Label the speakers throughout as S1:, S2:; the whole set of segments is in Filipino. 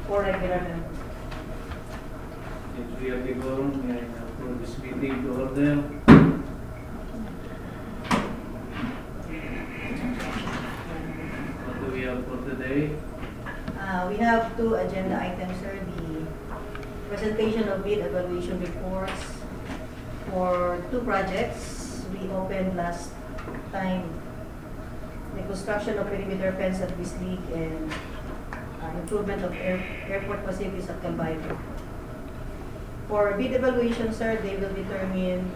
S1: 4 regular members.
S2: If we have the quorum, may I approve this meeting to order. What do we have for today?
S1: We have 2 agenda items, sir. The presentation of bid evaluation reports for 2 projects we opened last time. The construction of perimeter fence at Bislig and improvement of airport facilities at Calbayro. For bid evaluation, sir, they will determine,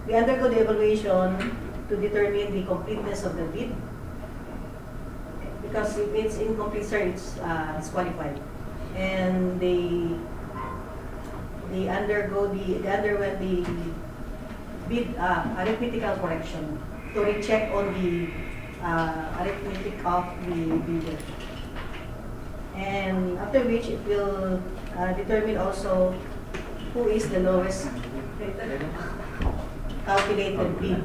S1: they undergo the evaluation to determine the completeness of the bid. Because if it's incomplete, sir, it's disqualified. And they underwent the bid arithmetical correction to recheck on the arithmetic of the bidder. And after which it will determine also who is the lowest calculated bid.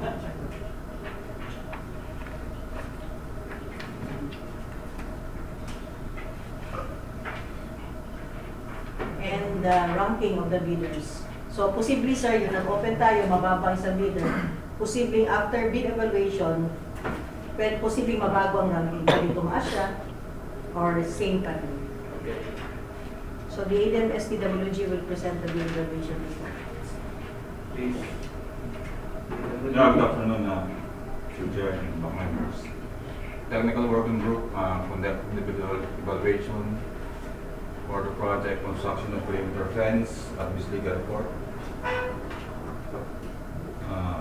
S1: And the ranking of the bidders. So, posibleng, sir, yung nag-open tayo, mababa sa bidder. Posibleng after bid evaluation, posibleng mabago ang ranking. Pwede tumaas siya or same category.
S2: Okay.
S1: So, the ADM SPWG will present the bid evaluation report.
S2: Please.
S3: Good afternoon, Chair and members. Technical working group conducted the bid evaluation for the project construction of perimeter fence at Bislig Airport.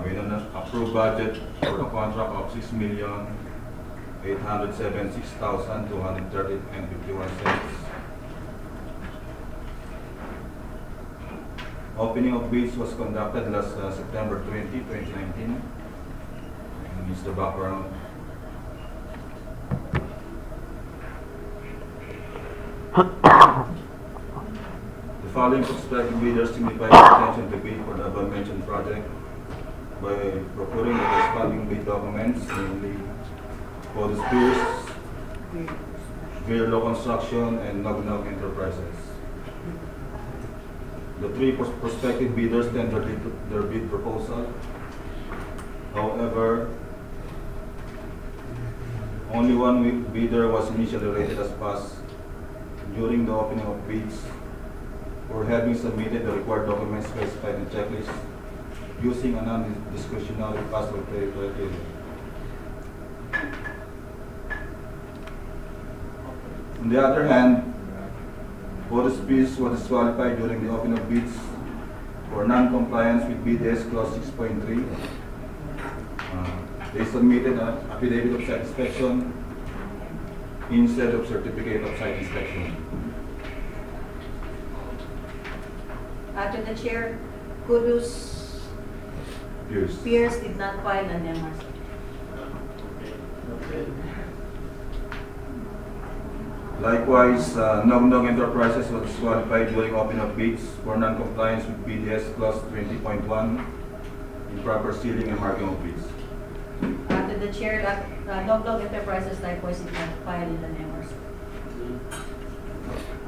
S3: With an approved budget for the contract of 6,876,230.51. Opening of bids was conducted last September 20, 2019. And Mr. Background. The following prospective bidders signified intention to bid for the above-mentioned project by procuring the corresponding bid documents, namely Codus Pierce, Virlo Construction, and Nognog Enterprises. The 3 prospective bidders tendered their bid proposal. However, only 1 bidder was initially rated as pass during the opening of bids for having submitted the required documents specified in the checklist using a non-discretionary pass-through criteria. On the other hand, Codus Peace was disqualified during the opening of bids for non-compliance with BDS Clause 6.3. They submitted an affidavit of site inspection instead of certificate of site inspection.
S1: To the chair, Codus Pierce did not file an MRC.
S2: Okay.
S3: Likewise, Nognog Enterprises was disqualified during opening of bids for non-compliance with BDS Clause 20.1, improper sealing and marking of bids.
S1: To the chair, Nognog Enterprises likewise did not file an MRC.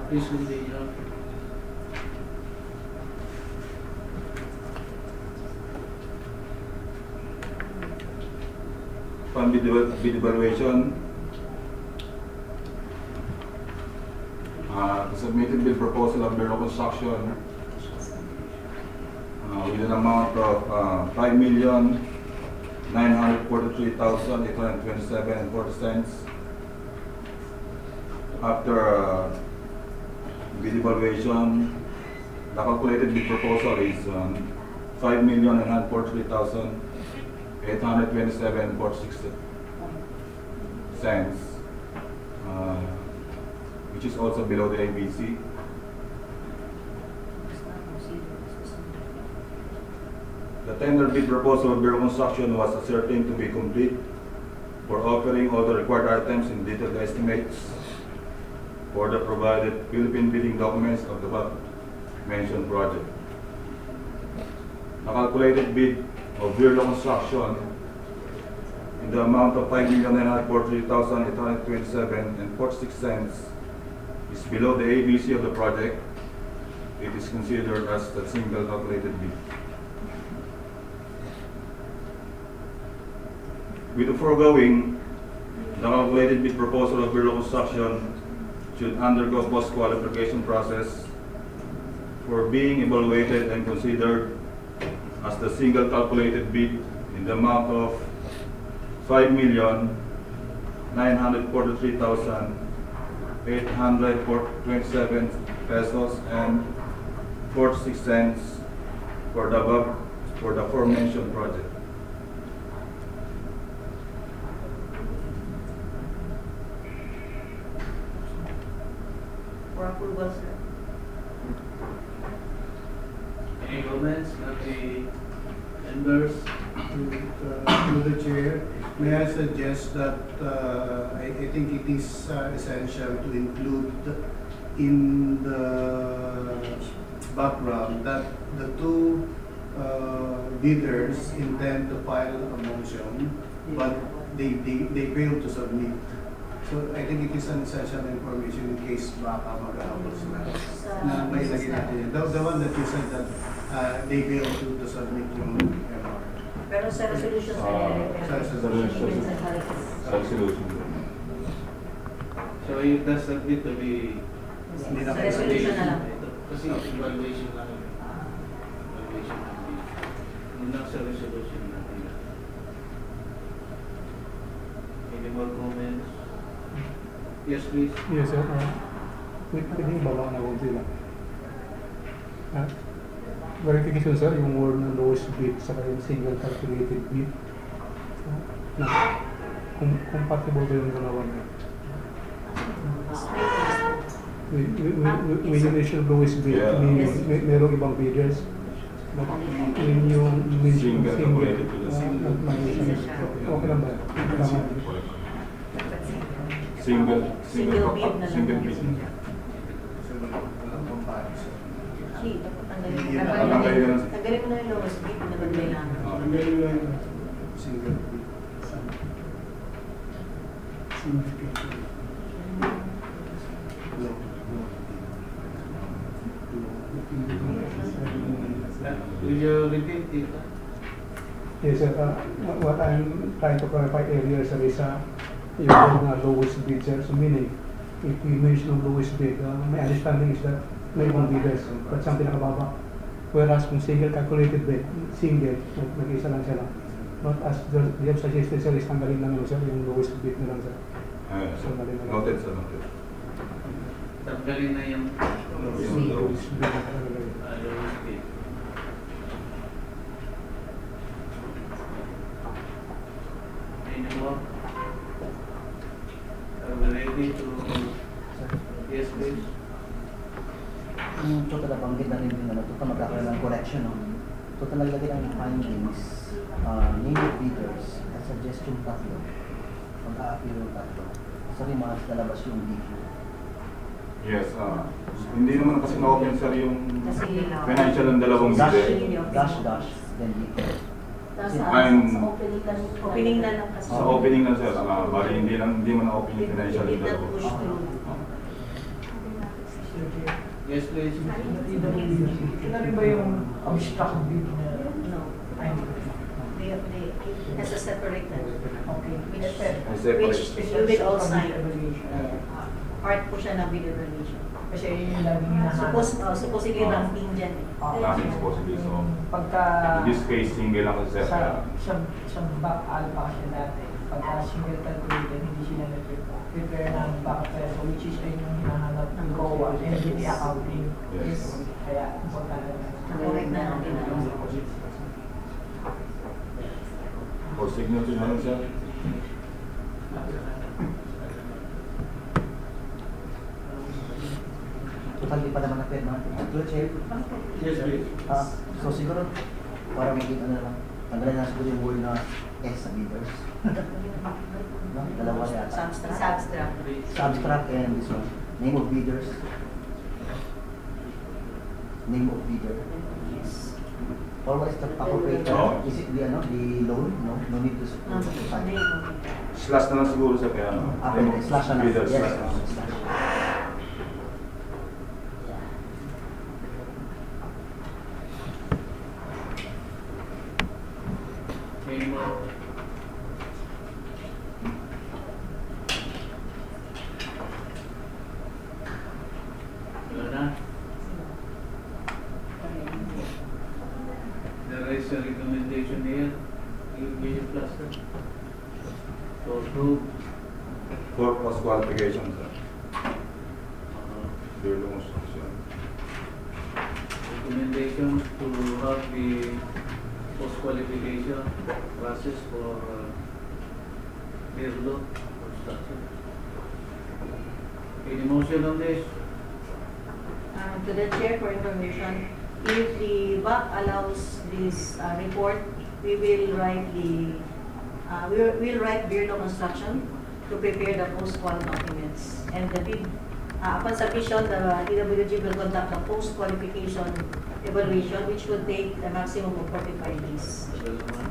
S2: Please continue.
S3: Upon bid evaluation, the submitted bid proposal of Virlo Construction with an amount of 5,943,827.40. After bid evaluation, the calculated bid proposal is 5,943,827.46, which is also below the ABC. The tender bid proposal of Virlo Construction was ascertained to be complete for offering all the required items in detailed estimates for the provided Philippine bidding documents of the above-mentioned project. The calculated bid of Virlo Construction in the amount of 5,943,827.46 is below the ABC of the project, it is considered as the single calculated bid. With the foregoing, the calculated bid proposal of Bureau Construction should undergo post-qualification process for being evaluated and considered as the single calculated bid in the amount of 5,943,827 pesos and 46 cents for the aforementioned project.
S1: For approval, sir.
S2: Any comments, not the members?
S4: To the chair, may I suggest that I think it is essential to include in the background that the two bidders intend to file a motion, but they failed to submit. So I think it is an essential information in case baka mag-aabot sila. Na may lagay natin yun. The one that you said that they failed to submit yung MR.
S1: Pero sa resolution, sir,
S4: sa resolution.
S3: Resolution.
S2: So it does not need to be...
S4: Hindi na
S1: sa resolution na lang.
S2: Kasi evaluation lang yun. Evaluation lang yun. Hindi lang sa resolution natin. Any more comments? Yes, please.
S5: Yes, sir. Pwede yung baba na konti lang. Verification, sir, yung word ng lowest bid sa yung single calculated bid. Compatible ba yung dalawa niya? When you mention lowest bid,
S3: Yeah.
S5: merong ibang bidders. But when you mention
S3: Single
S5: single,
S3: calculated bid.
S5: okay lang ba? Tama.
S3: Single
S1: Single bid na lang.
S3: single bid.
S4: So, walang comparison.
S1: Gee, dapat tanggalin mo.
S3: Tanggalin mo.
S1: Tanggalin mo na yung lowest bid na kailangan.
S4: Ang galing mo yung single bid. Single bid. Low.
S2: Will you repeat it?
S5: Yes, sir. What I'm trying to clarify earlier, sir, is yung lowest bid, sir. So meaning, if we mention lowest bid, my understanding is that may ibang bidders, but siyang pinakababa. Whereas kung single calculated bid, single, nag-isa lang siya lang. But as the have suggested, sir, is tanggalin lang sir, yung lowest bid na lang, sir.
S3: Noted, sir, noted.
S2: Tanggalin na yung
S3: Yung
S5: Lowest bid na talaga yun.
S2: lowest bid. Any more? Are we ready to... Yes, please.
S6: Ito talaga banggit na rin yung ito magkakaroon ng correction, no? Ito talaga ng findings, name of bidders, at suggestion tatlo, mag-a-appeal yung tatlo. Sorry, mas lalabas yung video.
S3: Yes, hindi naman kasi na-open, sir, yung
S1: Kasi
S3: financial ng dalawang
S6: Dash,
S3: bidder.
S6: dash, then dito.
S1: opening na lang kasi.
S3: Sa opening lang, sir, bali hindi mo na-open yung financial ng
S1: Did not
S3: dalawang.
S1: push through.
S2: Yes, please.
S7: Sinabi ba yung abstract bid na?
S1: No. They has a separate
S7: Okay.
S1: which you will all sign. Part po siya ng bid evaluation.
S7: Kasi yun yung laging hinahanap.
S1: Supposedly ramping dyan eh.
S3: Nothing is possible, so
S7: Pagka
S3: in this case, single lang kasi, sir.
S7: sa back alpha kasi dati, pagka single calculated, hindi sila nag-prepare ng back peso, which is ayun yung hinahanap ng COA, entity accounting.
S3: Yes.
S7: Kaya, importante na.
S1: Correct na natin.
S3: For signature na lang, sir.
S6: Total di pa naman na-pirma. Ito, Chair.
S2: Yes, please.
S6: So siguro, para maging ano lang, tanggalin na siguro yung word na S sa bidders. No? Dalawa yata.
S1: Substract.
S6: Subtract and this one. Name of bidders. Name of bidder.
S1: Yes.
S6: Or what is the appropriate term? Is it the loan? No need to sign.
S3: Slash na lang siguro, sir, kaya ano.
S6: Slash na lang.
S3: Bidder,
S6: Yes,
S3: slash na lang.
S6: slash.
S2: To approve
S3: For post-qualification, sir.
S2: uh,
S3: Building construction.
S2: recommendations to have the post-qualification process for build construction. Any motion on this?
S1: To the chair for information, if the BAC allows this report, we will write we'll write Bureau of Construction to prepare the post-qual documents. And the bid, upon submission, the DWG will conduct the post-qualification evaluation, which would take a maximum of 45 days.
S2: Tagal naman.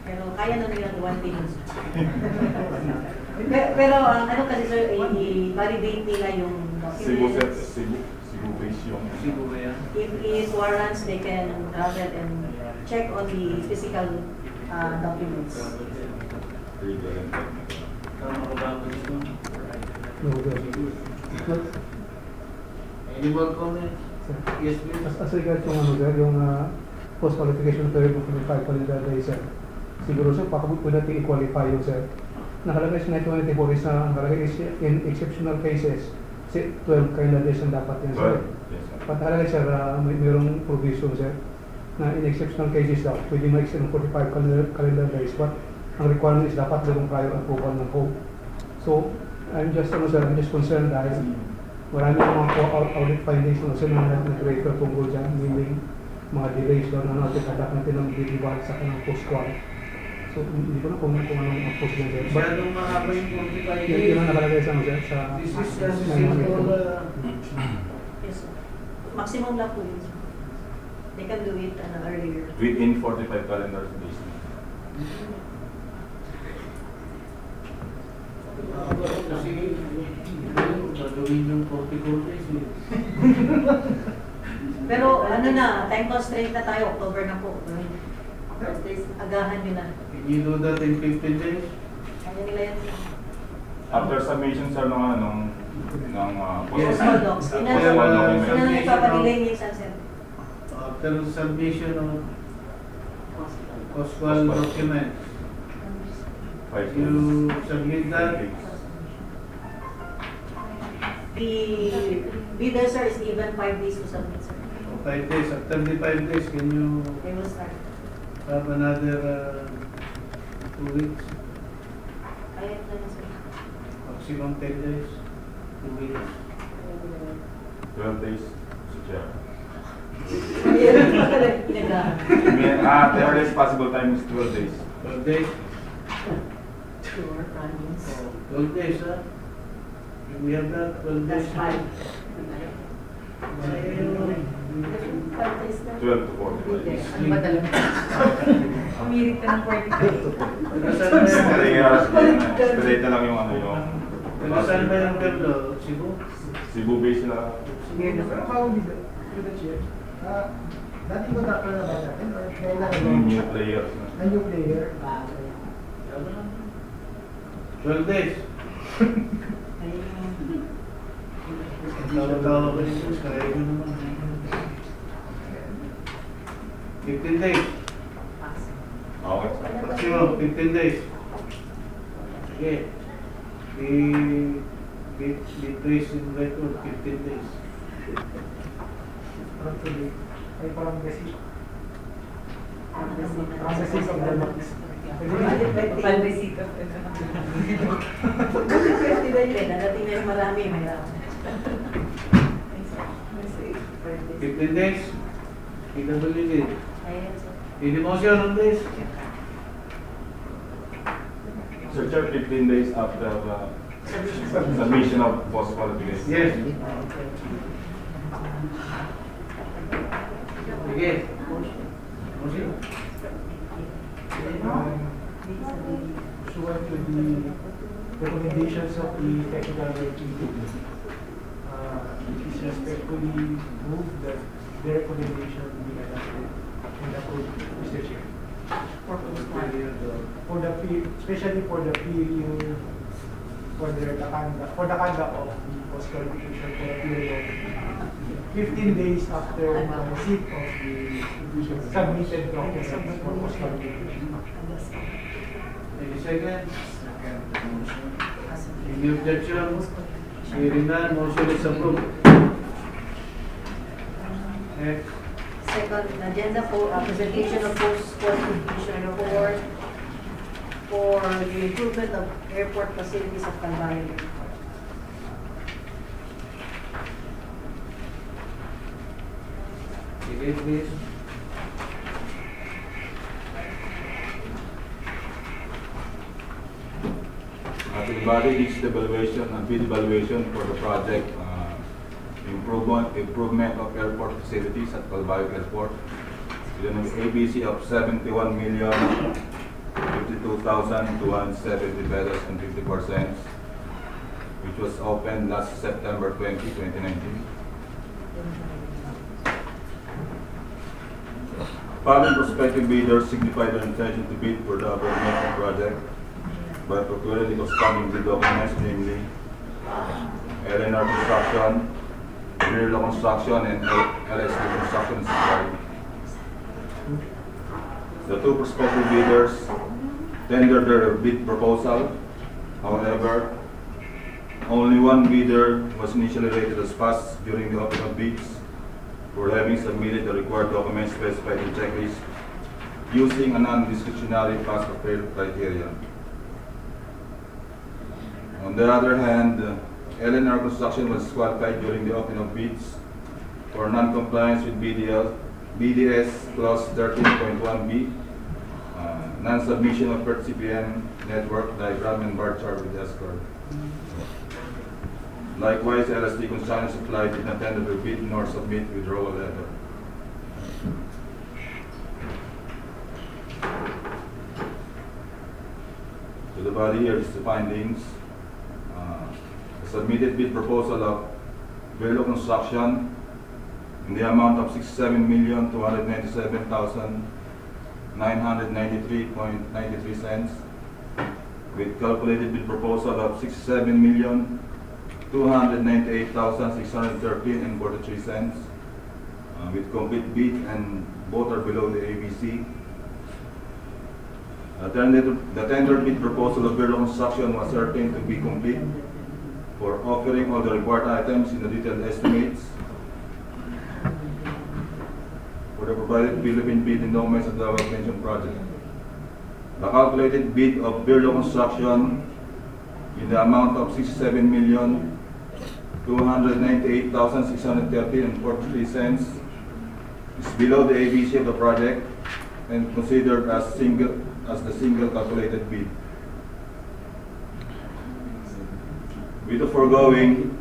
S1: Pero kaya na nilang 1 day. Pero ano kasi sir, i-validate nila yung
S3: Cebu, sir.
S1: documents.
S3: Cebu base yung.
S2: Sigo ba yan?
S1: If it warrants, they can travel and check on the physical documents.
S3: Legal and technical.
S2: Tama ka ba ako dito?
S5: No, sir.
S2: Any more comments?
S5: Sir.
S2: Yes, please.
S5: As regards yung ano sir, yung post-qualification period of 25 calendar days sir, siguro sir, pakabot po natin i-qualify yung sir. Nakalagay sa 1924 is na nakalagay is in exceptional cases, 12 calendar days ang dapat yan sir.
S3: Yes, sir.
S5: At nakalagay sir, mayroong provision sir, na in exceptional cases daw, pwede ma-extend ng 45 calendar days, but ang requirement is dapat mayroong prior approval ng home. So, I'm just concerned dahil marami mga audit findings na sir na nag-refer tungkol dyan, meaning mga delays doon na natin kadak natin ng deliver sa kanang post-qual. So, hindi ko na kung anong post dyan sir. But,
S2: Masyadong mahaba yung 45
S5: yun
S2: days.
S5: ang nakalagay sa ano sir, sa...
S2: This is kasi
S5: sa-
S2: simple.
S1: Yes, sir. Maximum lang po yun. They can do it earlier.
S3: Within 45 calendar days.
S2: Kasi gagawin yung 44 days.
S1: Pero ano na, time constraint na tayo, October na po. Agahan nyo na.
S2: Can you do that in 15 days?
S1: Kaya nila yan.
S3: After submission, sir, ng
S2: Yes.
S1: Post-qual docs. Yun
S2: After,
S1: ang nagpapadelay minsan sir.
S2: After submission of post-qual documents,
S3: 5
S2: you submit that.
S1: The bidder sir is given 5 days to submit sir.
S2: 5 days. After the 5 days, can you
S1: They will start.
S2: have another 2 weeks?
S1: Kaya na lang sir.
S2: Maximum 10 days? 2 weeks?
S3: 12 days, Mr. Chair.
S1: Pinagahan.
S3: The earliest possible time is 12 days.
S2: 12 days?
S1: Sure, promise.
S2: 12 days, huh? Can we have that? 12 days?
S1: That's fine. 5 days na.
S3: 12 to 45.
S1: Ano ba talaga? Umirit ka ng 45.
S2: Nasaan ba yung
S3: Expedite na lang yung ano yung...
S2: Nasaan ba yung Pueblo? Cebu?
S3: Cebu base sila.
S6: Dating contractor na ba natin or kailan
S3: Yung new players na.
S6: na new player?
S2: 12 days. Tawa-tawa ka rin sus, kaya yun naman. 15 days.
S3: Okay.
S2: Maximum, 15 days. Sige. Be placed in record 15 days.
S6: Parang tuloy. Ay parang basic. Parang basic of the month.
S1: Palbesito. Pwede na yun. Nadating na yung marami. Mahirap.
S2: 15 days. PWD.
S1: Ayan sir.
S2: Any motion on this?
S3: Sir Chair, 15 days after submission of post qualification.
S2: Yes. Sige. Motion.
S8: Pursuant to the recommendations of the technical working group, it is respectfully moved that the recommendation be adopted and approved, Mr. Chair. For the especially for the period for the conduct of the post qualification for a period of 15 days after the receipt of the submitted documents for post qualification.
S2: Any second?
S4: Second motion.
S2: Any objection? Hearing none, motion is approved. Next.
S1: Second agenda for presentation of post-qualification report for the improvement of airport facilities of Calvario Airport.
S2: Sige, please.
S3: Ating body is the evaluation and bid evaluation for the project improvement of airport facilities at Calvario Airport. With an ABC of 71,052,270 pesos and 50%, which was opened last September 2019. Following prospective bidders signified their intention to bid for the above-mentioned project by procuring the corresponding bid documents, namely LNR Construction, Guerrilla Construction, and LSD Construction and Supply. The two prospective bidders tendered their bid proposal. However, only one bidder was initially rated as passed during the opening of bids for having submitted the required documents specified in checklist using a non-discretionary pass or fail criteria. On the other hand, LNR Construction was disqualified during the opening of bids for non-compliance with BDS Clause 13.1b, non-submission of PERT CPM network diagram and bar chart with escort. Likewise, LSD Construction Supply did not tender their bid nor submit withdrawal letter. To the body, here is the findings. The submitted bid proposal of Guerrilla Construction in the amount of 67,297,993.93 cents, with calculated bid proposal of 67,298,613 and 43 cents, with complete bid and both are below the ABC. The tender bid proposal of Guerrilla Construction was certain to be complete for offering all the required items in the detailed estimates for the provided Philippine bid endowments of the above-mentioned project. The calculated bid of Guerrilla Construction in the amount of 67,298,630 and 43 cents is below the ABC of the project and considered as the single calculated bid. With the foregoing,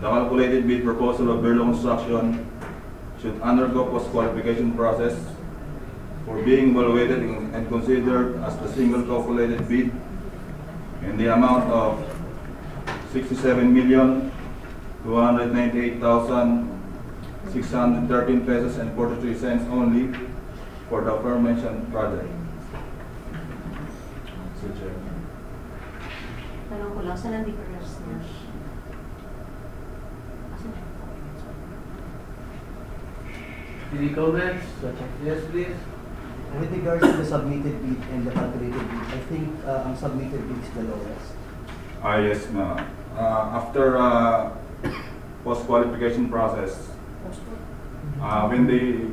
S3: the calculated bid proposal of Guerrilla Construction should undergo post-qualification process for being evaluated and considered as the single calculated bid in the amount of 67,298,613 pesos and 43 cents only for the aforementioned project. Mr. Chair.
S1: Tanong ko lang, saan ang difference niya?
S2: Any comments? Yes, please.
S6: With regards to the submitted bid and the calculated bid, I think ang submitted bid is the lowest.
S3: Yes, ma'am. After post-qualification process, when the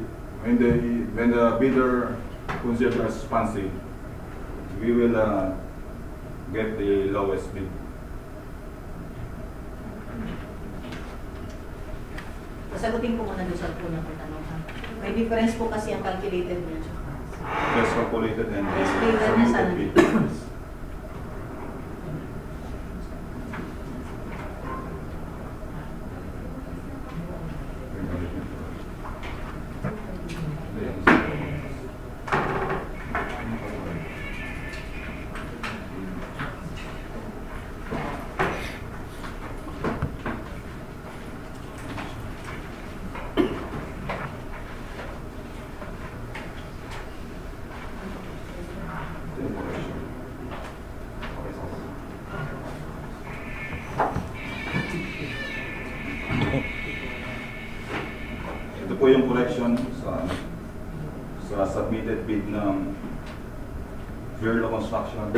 S3: bidder considers as responsive, we will get the lowest bid.
S1: Sagutin ko muna doon sa unang tanong. May difference po kasi ang calculated niya.
S3: Best calculated and
S1: Explain na niya sana
S3: submitted bid.
S1: difference.
S3: Ito po yung correction sa submitted bid ng Bureau Construction.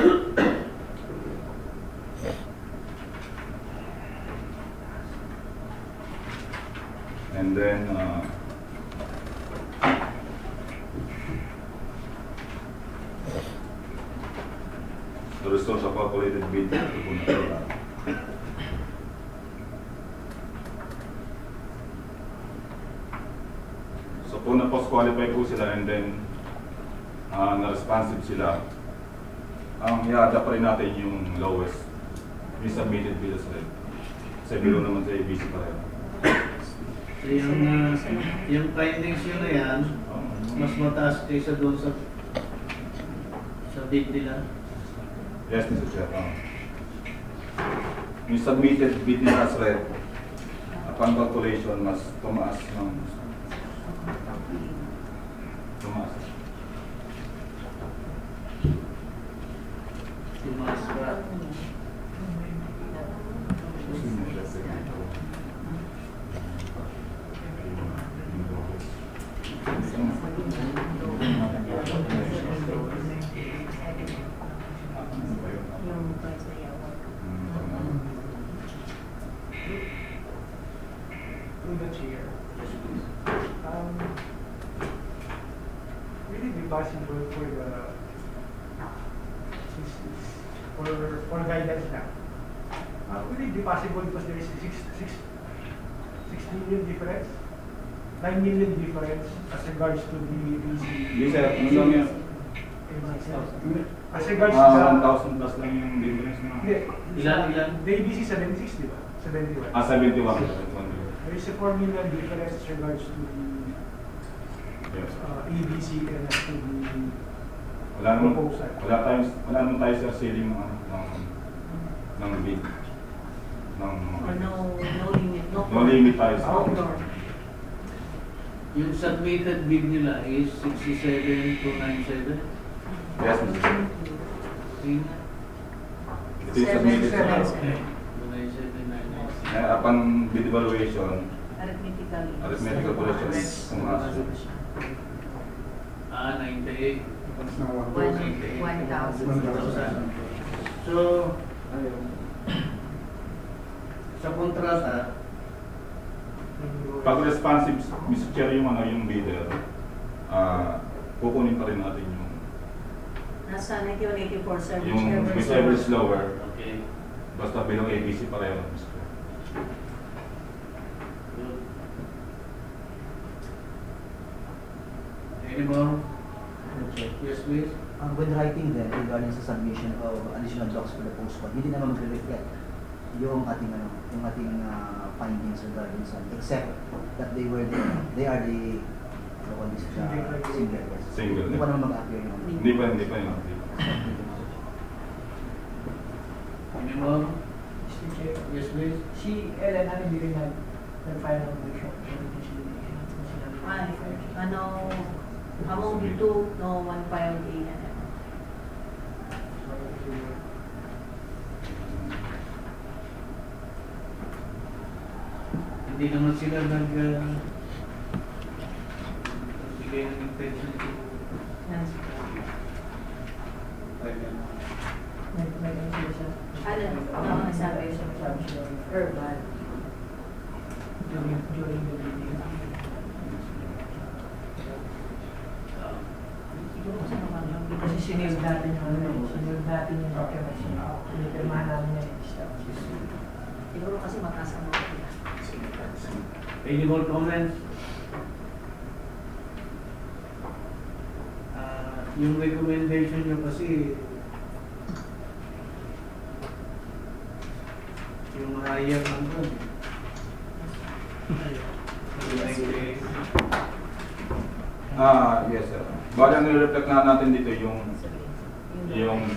S3: And then, the results of calculated bid. Ito po na. So kung na-post-qualify po sila and then na-responsive sila, ang i-ada pa rin natin yung lowest. Yung submitted bid as well. Kasi below naman sa ABC pa rin.
S2: So yung findings yun na yan, mas mataas kaysa doon sa bid nila.
S3: Yes, Mr. Chair. Yung submitted bid nila as red, upon calculation, mas tumaas ng tumaas.
S2: Tumaas pa.
S1: Yung price na yawa.
S8: Through the chair. Will it be possible for guidance now? Will it be possible because there is 6 million difference? 9 million difference as regards to the BC.
S3: Yes, sir. Ano lang yan?
S8: As regards to
S3: 1,000 plus lang yung difference na.
S2: Ilan?
S8: The ABC 76, di ba? 71.
S3: 71.
S8: There is a 4 million difference as regards to the
S3: Yes.
S8: ABC and as to the
S3: Wala naman
S8: proposal.
S3: wala naman tayo sa ceiling ng bid.
S1: Or no limit,
S3: No limit tayo sa
S1: floor.
S2: Yung submitted bid nila is 67,297.
S3: Yes, Mr. Chair.
S2: Tingnan.
S3: Ito yung submitted sa
S2: 297,997.
S3: upon bid evaluation,
S1: Arithmetically.
S3: arithmetical correction, tumaas.
S2: 98.
S1: 1,000.
S2: So, sa kontrata,
S3: Pag responsive, Mr. Chair, yung bidder, kukunin pa rin natin yung
S1: Nasa 9184 sir,
S3: whichever is lower,
S2: okay.
S3: basta bilang ABC pareho, Mr. Chair.
S2: Good. Any more? Yes, please.
S6: When writing then, regarding sa submission of additional docs for the postcode, hindi naman magre-reflect yung ating findings regarding sa except that they are the single.
S3: Single.
S6: Hindi pa naman mag-appear yung
S3: Hindi pa yun.
S2: Any more?
S8: Mr. Chair,
S2: Yes, please.
S8: si Ellen, ano hindi rin nag-file ng motion?
S1: Among the two, no one filed a
S2: Hindi naman sila bigay ng intention to
S1: sabi urban.
S8: During the meeting. Kasi siniled natin yung documents. Pinipirmahan namin yung stuff.
S1: Siguro kasi makasama ko.
S2: Any more comments? Yung recommendation nyo kasi yung higher number.
S3: Yes, sir. Bali ang nire-reflect na natin dito yung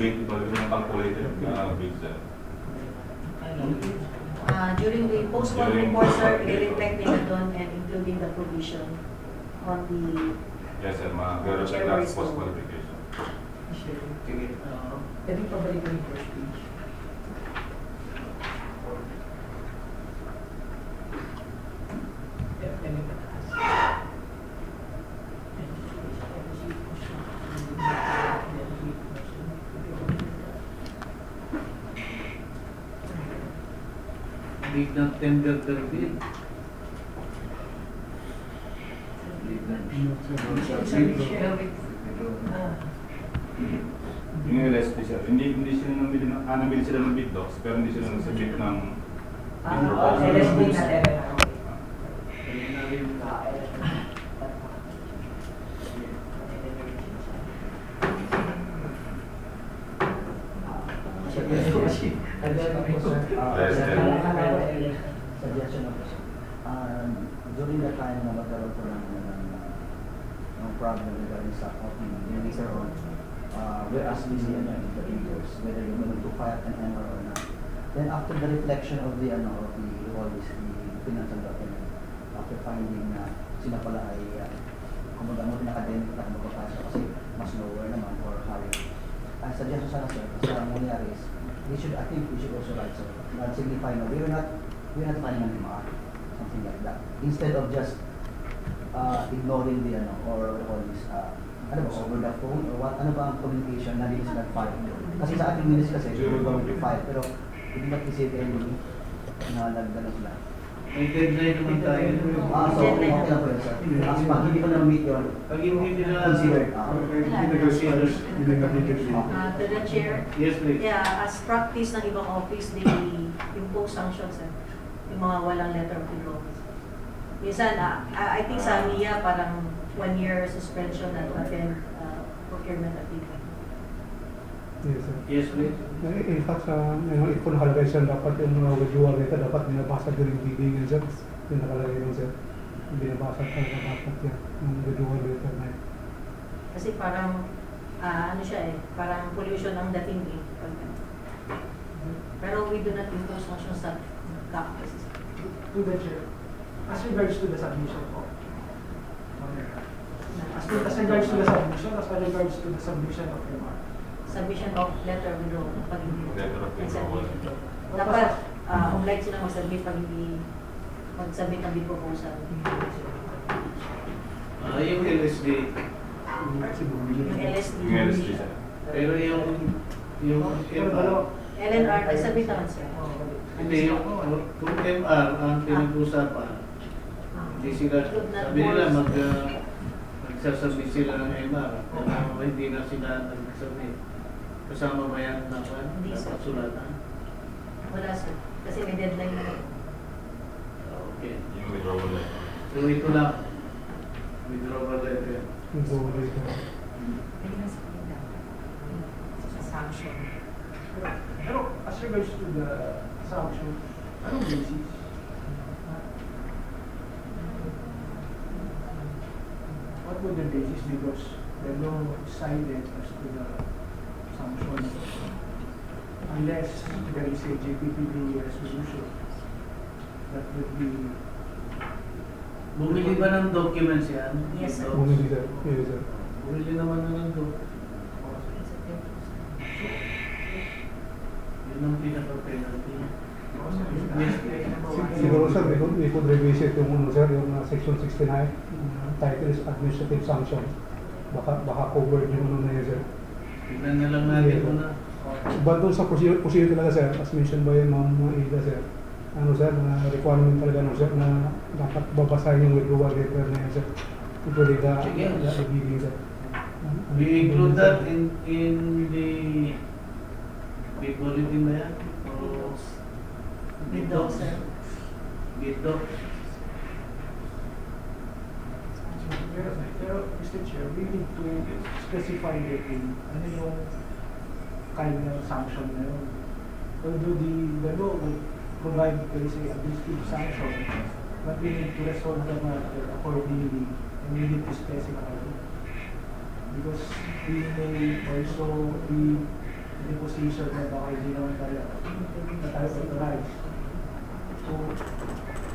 S3: bid, yung calculated bid, sir.
S1: During the post-mortem report, sir, i-reflect nila doon and including the provision on the
S3: Yes, sir. Mag-reflect na sa post-qualification.
S2: Sige.
S8: Pwede pabalik ko yung first page.
S2: Did not tender their bid. Did not.
S3: Yung LSP sir, hindi sila namili sila ng bid docs, pero hindi sila nagsubmit ng bid proposal.
S7: LSD na
S2: Preliminary yung
S6: Suggestion ako sir. During the time na magkaroon ko ng problem regarding sa copy, later on, we're asking the interviewers whether you're going to file an MR or not. Then after the reflection of the all this, the financial document, after finding na sila pala ay kumbaga mo pinaka-dent na magpapasok kasi mas lower naman or higher. I suggest ko sana sir, kasi ang mangyari is, I think we should also write so, not signify na we're not finding an MR, something like that. Instead of just ignoring the or all this ano ba, over the phone or what, ano ba ang communication na hindi sila nag-file. Kasi sa ating minutes kasi, we were going to file, pero we did not receive any na nagdala sila.
S2: may deadline naman tayo.
S6: So, okay na po yun, sir. As pag hindi ko na meet yun,
S2: Pag hindi nila
S6: consider.
S1: To the chair,
S2: Yes, please.
S1: yeah, as practice ng ibang office, they impose sanctions, yung mga walang letter of involvement. Minsan, I think sa MIA, parang 1 year suspension at attend procurement activity.
S5: Yes, sir.
S2: Yes, please.
S5: In fact, ito nakalagay sir, dapat yung mga withdrawal letter, dapat binabasa during bidding yan sir. Yung nakalagay yun sir. Binabasa talaga dapat yan, yung withdrawal letter na yun.
S1: Kasi parang, ano siya parang pollution ang dating Pero we do not impose sanctions sa CAAP.
S8: To the chair, as regards to the submission po. As regards to the submission, as regards to the submission of MR.
S1: Submission of letter withdrawal pag hindi
S3: Letter of withdrawal.
S1: dapat obliged sila mag-submit pag hindi mag-submit ng bid proposal.
S2: Yung LSD,
S1: Yung LSD.
S3: Yung LSP sir.
S2: pero yung MR,
S1: LNR, nag-submit naman sir.
S2: hindi yung kung MR ang pinag-usapan, hindi sila, sabi nila magsasubmit sila ng MR, kung hindi na sila nag-submit. Kasama ba yan na
S1: Hindi, sir.
S2: sulatan?
S1: Wala sir. Kasi may deadline na.
S2: Okay.
S3: Yung withdrawal letter.
S2: So ito lang, withdrawal letter.
S5: Withdrawal letter.
S1: Sanction.
S8: Pero as regards to the sanction, anong basis? What would the basis? Because the law cited as to the sanction unless there is a JPPD resolution that would be
S2: Bumili ba ng documents yan?
S1: Yes, sir.
S5: Bumili sir. Yes sir.
S2: Bumili naman na ng documents. Yun ang pinaka-penalty.
S5: Siguro sir, we could revisit yung sir, yung section 69, title is administrative sanction. Baka covered yung na yun sir.
S2: Tignan na lang natin muna.
S5: But doon sa procedure talaga sir, as mentioned by Ma'am Ida sir, ano sir, na requirement talaga no sir, na dapat babasahin yung withdrawal letter na yun sir. Ito liga,
S2: Sige.
S5: ibigin sir.
S2: We include that in the big bulletin ba yan? O
S1: Bid doc, sir.
S2: bid doc?
S8: Pero Mr. Chair, we need to specify in ano yung kind ng sanction na yun. Although the law would provide, there is a administrative sanction, but we need to resolve the matter accordingly and we need to specify it. Because we may also be in the position na baka hindi naman tayo authorized. So,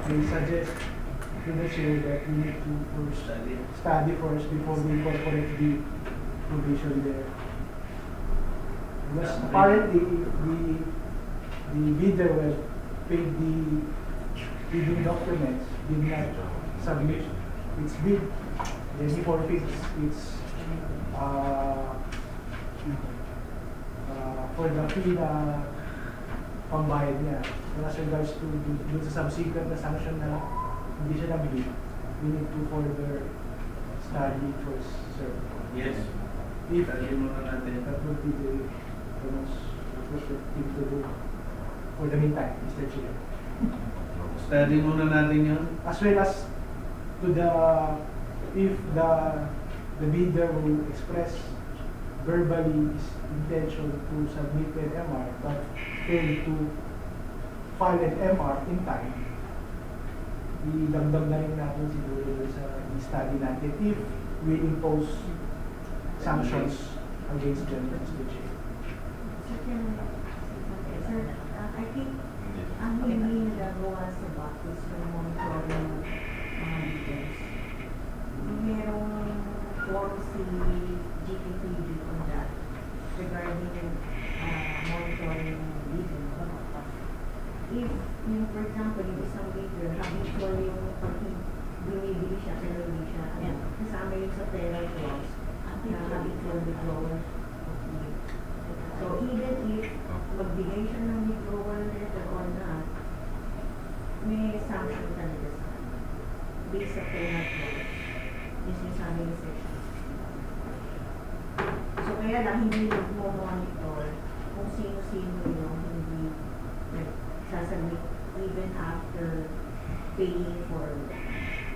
S8: I suggest to the chair that we need to first study first before we incorporate the provision there. Because apparently, the bidder will pay the bidding documents, did not submit its bid, then he forfeits its for the fee na pambayad niya. as regards to dun sa subsequent na sanction na hindi siya nabili, we need to further study first, sir.
S2: Yes.
S8: If
S2: Study muna natin.
S8: that would be the most appropriate thing to do for the meantime, Mr. Chair.
S2: Study muna natin yun.
S8: As well as to the, if the bidder will express verbally his intention to submit an MR but fail to file an MR in time, idagdag na rin natin siguro sa study natin if we impose sanctions against them, Mr. Chair.
S9: Sir, I think ang hindi nagagawa sa BAC is yung monitoring mga details. Merong form si GPTV on that regarding monitoring details. If, yung for example, yung isang bidder, habitual yung pag bumibili siya, pinabili siya, kasama yung sa tenor clause, na habitual withdrawal. So even if magbigay siya ng withdrawal letter or not, may sanction talaga sa based sa tenor clause. Yung sinasabi ni section. So kaya lang hindi mo-monitor kung sino-sino yung hindi nagsasubmit even after paying for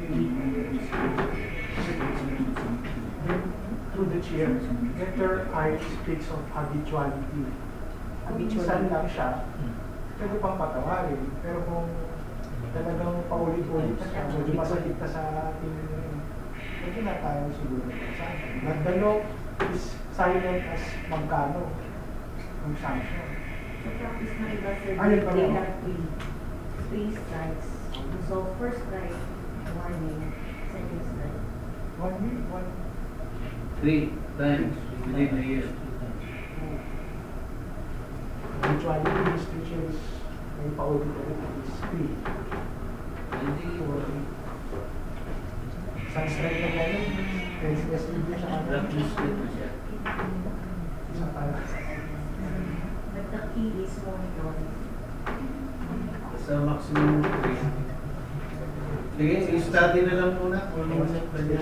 S9: the legal.
S8: To the chair, letter I speaks of habituality. Minsan lang siya, pwede pang patawarin, pero kung talagang paulit-ulit na siya, medyo masakit na sa ating, pwede na tayo siguro. But the law is silent as magkano ang sanction.
S9: Sa practice na iba, sir,
S8: Ayun pa
S9: they
S8: lang.
S9: have three strikes. So first strike, warning, second strike.
S8: 1 week,
S2: 3 times within a year.
S8: habituality, Mr. Chair, is may paulit-ulit is 3.
S2: Hindi.
S8: Isang strike na gano'n, SSD siya ano.
S2: Blacklisted na siya.
S8: Isang pala.
S9: But the key is monitoring.
S2: Sa maximum 3. Sige, i-study na lang muna. Kung ano sa kanya.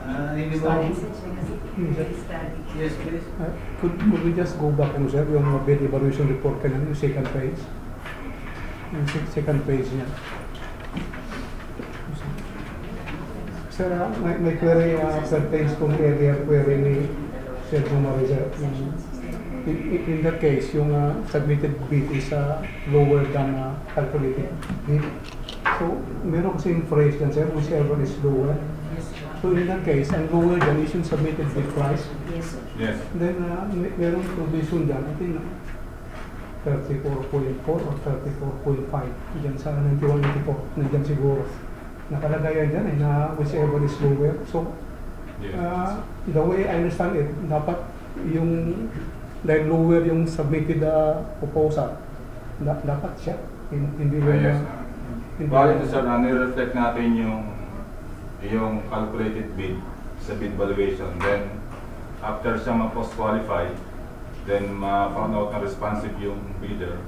S2: Hindi ba? Yes, please.
S5: Could we just go back and sir, yung bid evaluation report kanina, yung second page? Yung second page niya. Sir, may query pertains to the earlier query ni Sir Bumariza. In that case, yung submitted bid is lower than calculated bid. So, meron kasing phrase dyan, sir, whichever is lower. So, in that case, ang lower dyan is yung submitted bid price.
S9: Yes, sir.
S3: Yes.
S5: Then, merong provision dyan, I think 34.4 or 34.5 dyan sa 9184, nandyan siguro. Nakalagay yan dyan na whichever is lower. So,
S3: Yes.
S5: the way I understand it, dapat yung, dahil lower yung submitted proposal, dapat siya. Hindi
S3: Ah,
S5: yung,
S3: yes.
S5: hindi
S3: Bali sir, nire-reflect natin yung calculated bid sa bid valuation. Then, after siya ma-post-qualify, then ma-found out na responsive yung bidder,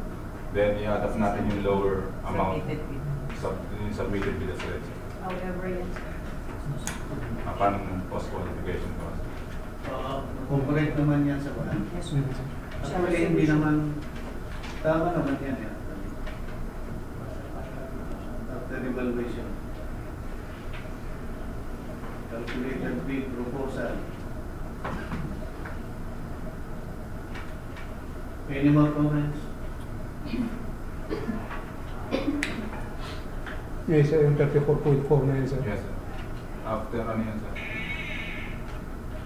S3: then i-adapt natin yung lower amount yung submitted bid as well.
S9: However, yun, sir.
S3: Upon post-qualification process.
S2: Corporate naman yan sa bahan. Actually, hindi naman, tama naman yan. After evaluation. Calculated bid proposal. Any more comments?
S5: Yes, yung 34.4 na yun, sir.
S3: Yes sir. After ano yan sir?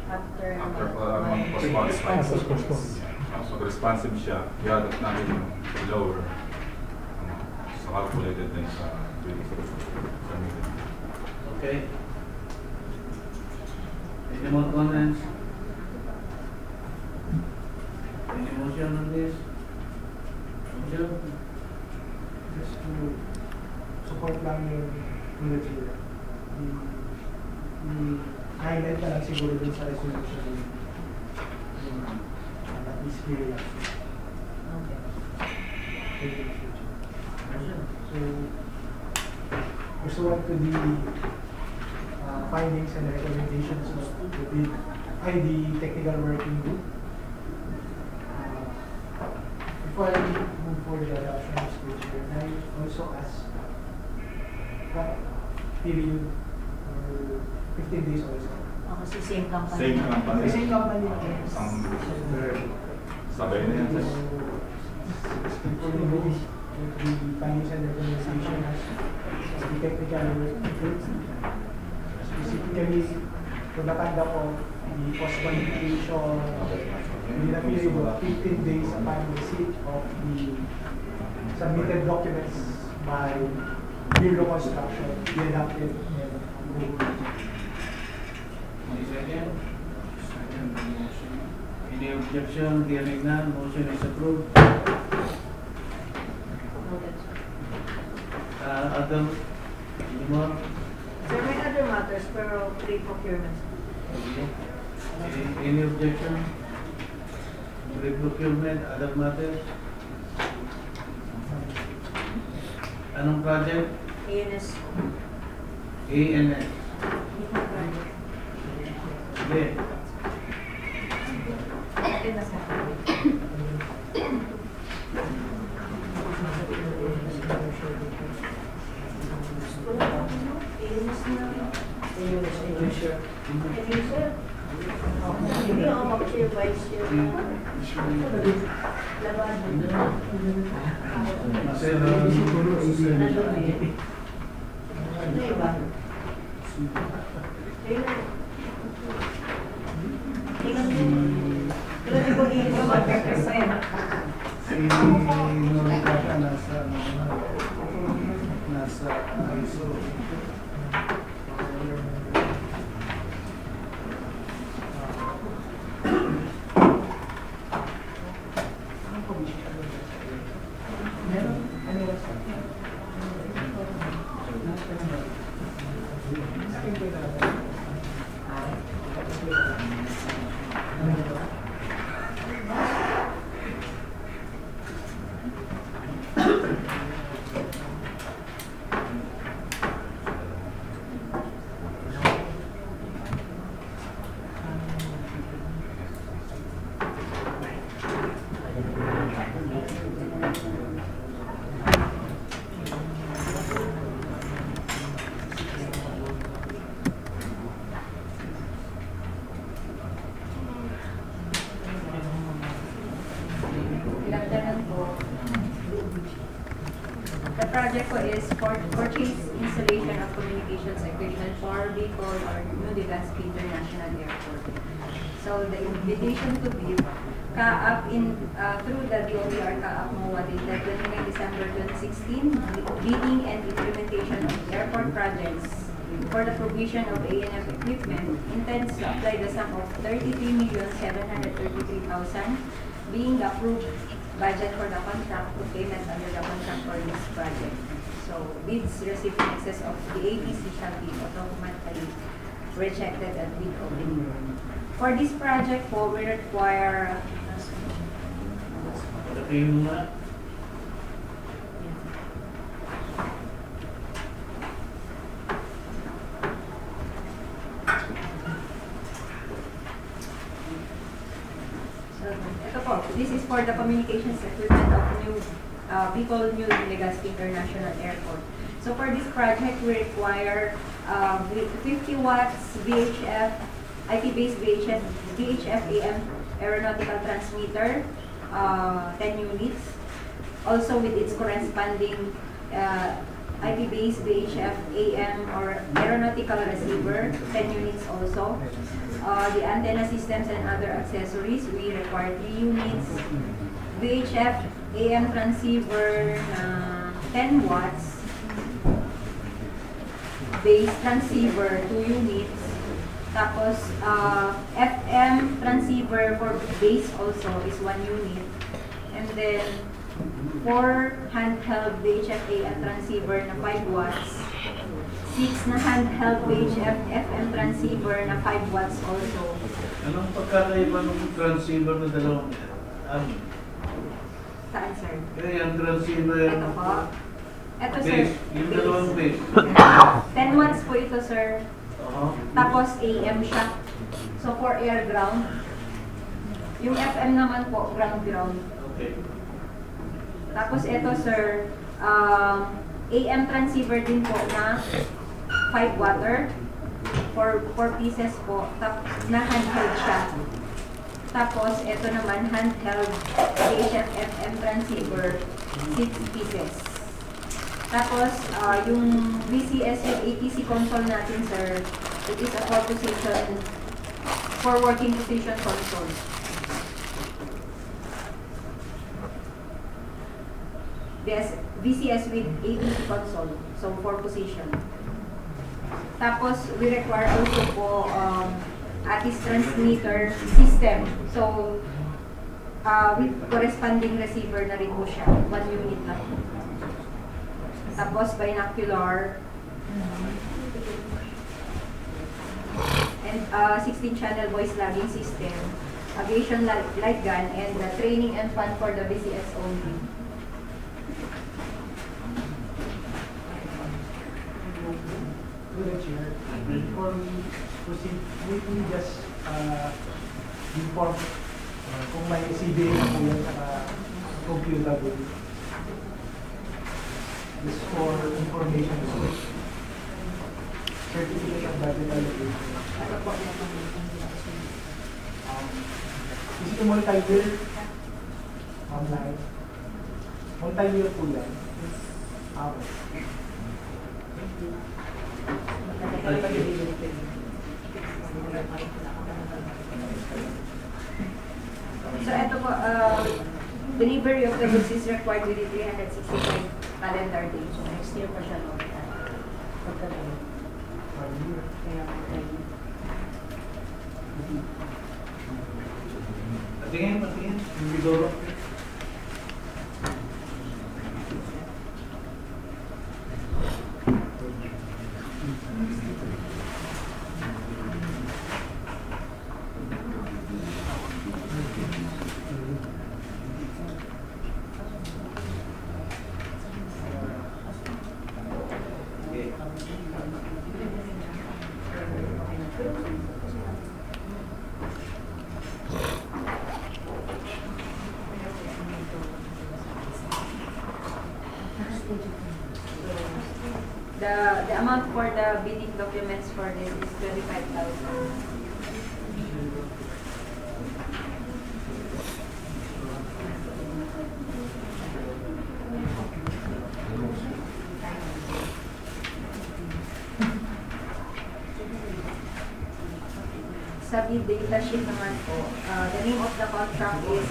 S9: After
S3: post-qualify.
S5: Post-qualify.
S3: So responsive siya, i-adapt natin yung lower so calculated din sa bid submitted.
S2: Okay. Any more comments? Any motion on this? Motion?
S8: Just to support lang yung tulad sila. I-highlight na lang siguro dun sa resolution yung at least clear lang.
S9: Okay.
S8: So, pursuant to the findings and recommendations of the technical working group, before I move for the adoption of stage, I also ask what period or 15 days also.
S1: Kasi same company.
S3: Same company.
S8: The same company.
S1: Yes.
S3: Sabay na yan.
S8: So, for the rules, the findings and recommendations, the technical group, specifically to the conduct of the post-qualification within a period of 15 days upon receipt of the submitted documents by Bureau Construction, be adopted and approved.
S2: Any second? Any objection? Hearing none, motion is approved.
S1: Noted.
S2: Adam, any more?
S1: Sir, may other matters pero pre-procurement.
S2: Any objection? Pre-procurement, other matters? Anong project?
S1: ANS.
S2: ANS. Sige.
S1: Okay na sa ANS na. ANS, sir. Hindi ako mag-chair, vice chair. Laban.
S2: Sir,
S1: Ano iba? Tingnan mo. Pero di ko iba mag-represent.
S4: Si Norika siya nasa ISO.
S10: The project ko is for purchase installation of communications equipment for Bicol or New Legazpi International Airport. So the invitation to bid, CAAP through the DOTR CAAP MOA dated 29 December 2016, bidding and implementation of airport projects for the provision of A&F equipment intends to apply the sum of 33,733,000 being the approved budget for the contract to payment under the contract for this project. So bids received in excess of the ATC shall be automatically rejected at bid opening. For this project po, we require
S2: Laki mo nga.
S10: ito po, this is for the communications equipment of Bicol New Legazpi International Airport. So for this project, we require 50 watts VHF, IP-based VHF AM aeronautical transmitter, 10 units. Also with its corresponding IP-based VHF AM or aeronautical receiver, 10 units also. The antenna systems and other accessories, we require 3 units. VHF AM transceiver na 10 watts. Base transceiver, 2 units. Tapos, FM transceiver for base also is 1 unit. And then, 4 handheld VHF AM transceiver na 5 watts. 6 na handheld VHF FM transceiver na 5 watts also.
S2: Anong pagkakaiba ng transceiver na dalawang
S10: Saan, sir?
S2: Kaya yung transceiver.
S10: Ito po. Ito, sir.
S2: Base. Yung dalawang base.
S10: 10 watts po ito, sir. Tapos AM siya. So, for air ground. Yung FM naman po, ground.
S2: Okay.
S10: Tapos ito, sir, AM transceiver din po na 5 water. 4 pieces po. Tapos, na handheld siya. Tapos, ito naman, handheld VHF FM transceiver, 6 pieces. Tapos, yung VCS with ATC console natin, sir, it is a 4 working position console. VCS with ATC console, so 4 position. Tapos, we require also po ATIS transmitter system. So, with corresponding receiver na rin po siya. 1 unit na po. Tapos, binocular. And 16-channel voice logging system. Aviation light gun. And training and fun for the VCS only.
S8: To the chair, before we proceed, we just inform kung may CBA na po yan sa computer book. Just for information. Certificate of budget allocation. Is it a multi-year? Online? Multi-year po yan. Okay.
S10: So, ito po, delivery of the goods is required within 365 calendar days. So, next year pa siya, no?
S2: Patingin. Yung bidoro.
S10: The amount for the bidding documents for this is 25,000. Sa bid data sheet naman po, the name of the contract is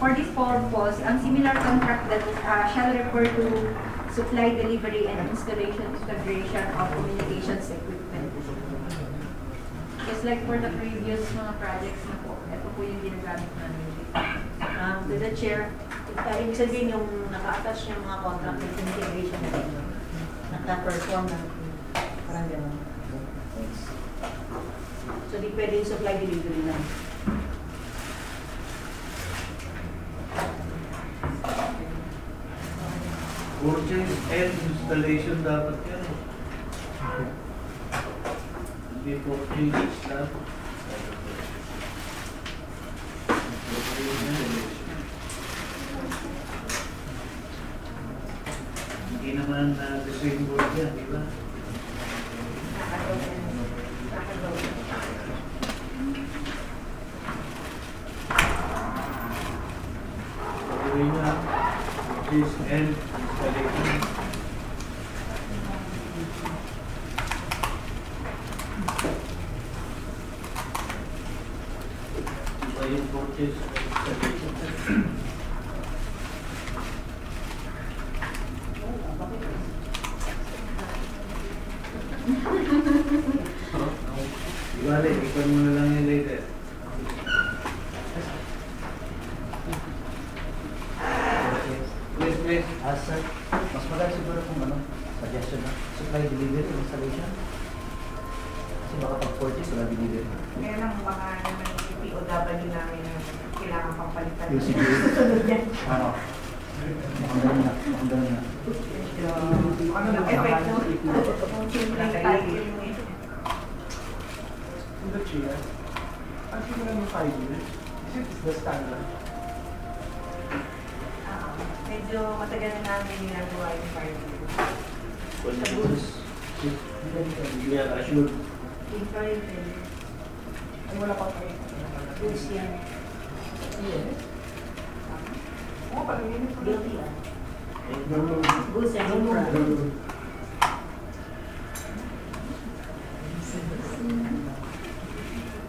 S10: for this purpose, ang similar contract that shall refer to supply, delivery, and installation, integration of communications equipment. Just like for the previous mga projects na po, ito po yung ginagamit namin.
S1: To the chair, ibig sabihin yung naka-attach yung mga contract with integration na rin, naka-perform na parang gano'n. So, di pwede yung supply delivery lang.
S2: Purchase and installation dapat yan. Hindi purchase dapat. Hindi naman the same word yan, di ba? Pagawin na, purchase and installation. Iba yung purchase and installation. Bale, ikon mo na lang yung later.
S6: Sir, mas maganda siguro kung suggestion na. installation? Kasi baka pag 40, wala binibili.
S9: Kaya lang baka naman yung POW namin na kailangan pang palitan.
S6: Yung sige.
S9: Susunod yan.
S6: Ano? Ang ganun na. Ang ganun na.
S7: Ano na
S9: Effect mo. Kung simpleng tayo yung
S8: In the chair, ang sino lang yung 5 years? Is it the standard?
S9: medyo matagal na namin ginagawa yung party.
S2: Yeah, I should.
S7: Ay, wala pa kayo.
S1: Goods yan.
S7: Yes. Oo, pag-iinit ko lang.
S1: Guilty ah. Goods and infra.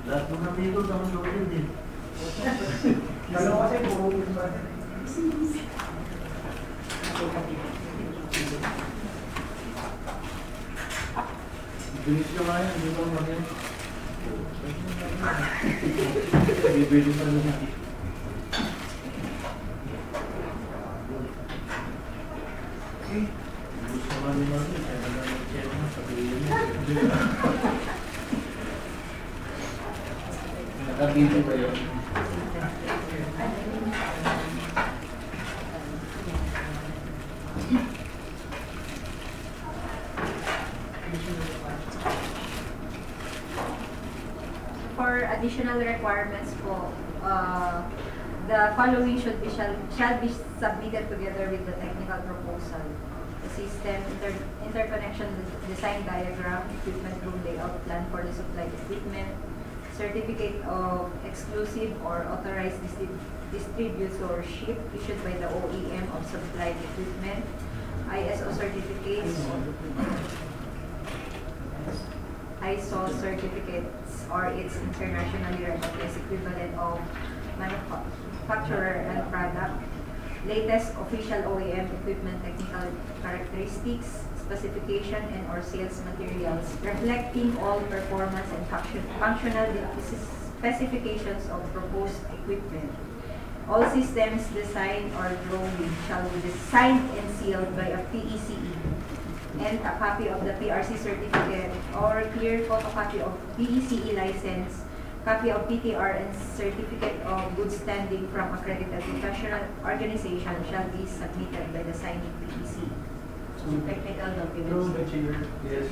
S2: Lahat ng nandito, naman doon din.
S7: Dalawa kasi, puro ba?
S2: Bilis ka nga yan, hindi ba mag-yan? Bibili pa naman. Gusto nga ni Mami, kaya na mag-check na, sabihin niya. Nakabili ba yun?
S10: For additional requirements po, the following shall be submitted together with the technical proposal. The system interconnection design diagram, equipment room layout plan for the supplied equipment, certificate of exclusive or authorized distributorship issued by the OEM of supplied equipment, ISO certificates, or its internationally recognized equivalent of manufacturer and product, latest official OEM equipment technical characteristics, specification and or sales materials reflecting all performance and functional specifications of proposed equipment. All systems designed or drawing shall be designed and sealed by a PECE and a copy of the PRC certificate or clear photocopy of PECE license, copy of PTR and certificate of good standing from accredited professional organization shall be submitted by the signing PECE. Technical
S8: Through
S10: documents.
S8: the chair.
S2: Yes.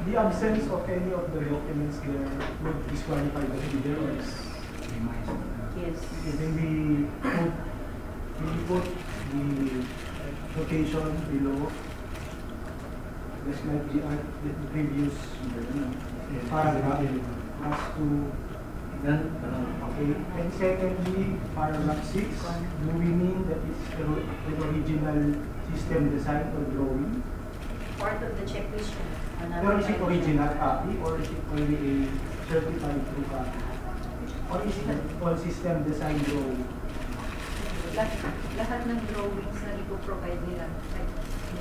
S8: The absence of any of the documents there would disqualify the bidder or is
S1: Yes.
S8: then we put the quotation below. This might be the previous paragraph as to
S2: Yan,
S8: okay. And secondly, paragraph 6, do we mean that it's the original system design or drawing?
S1: Part of the checklist.
S8: Or is it original copy or is it only a certified true copy? Or is it all system design drawing?
S10: Lahat ng drawings na ipoprovide nila. Like,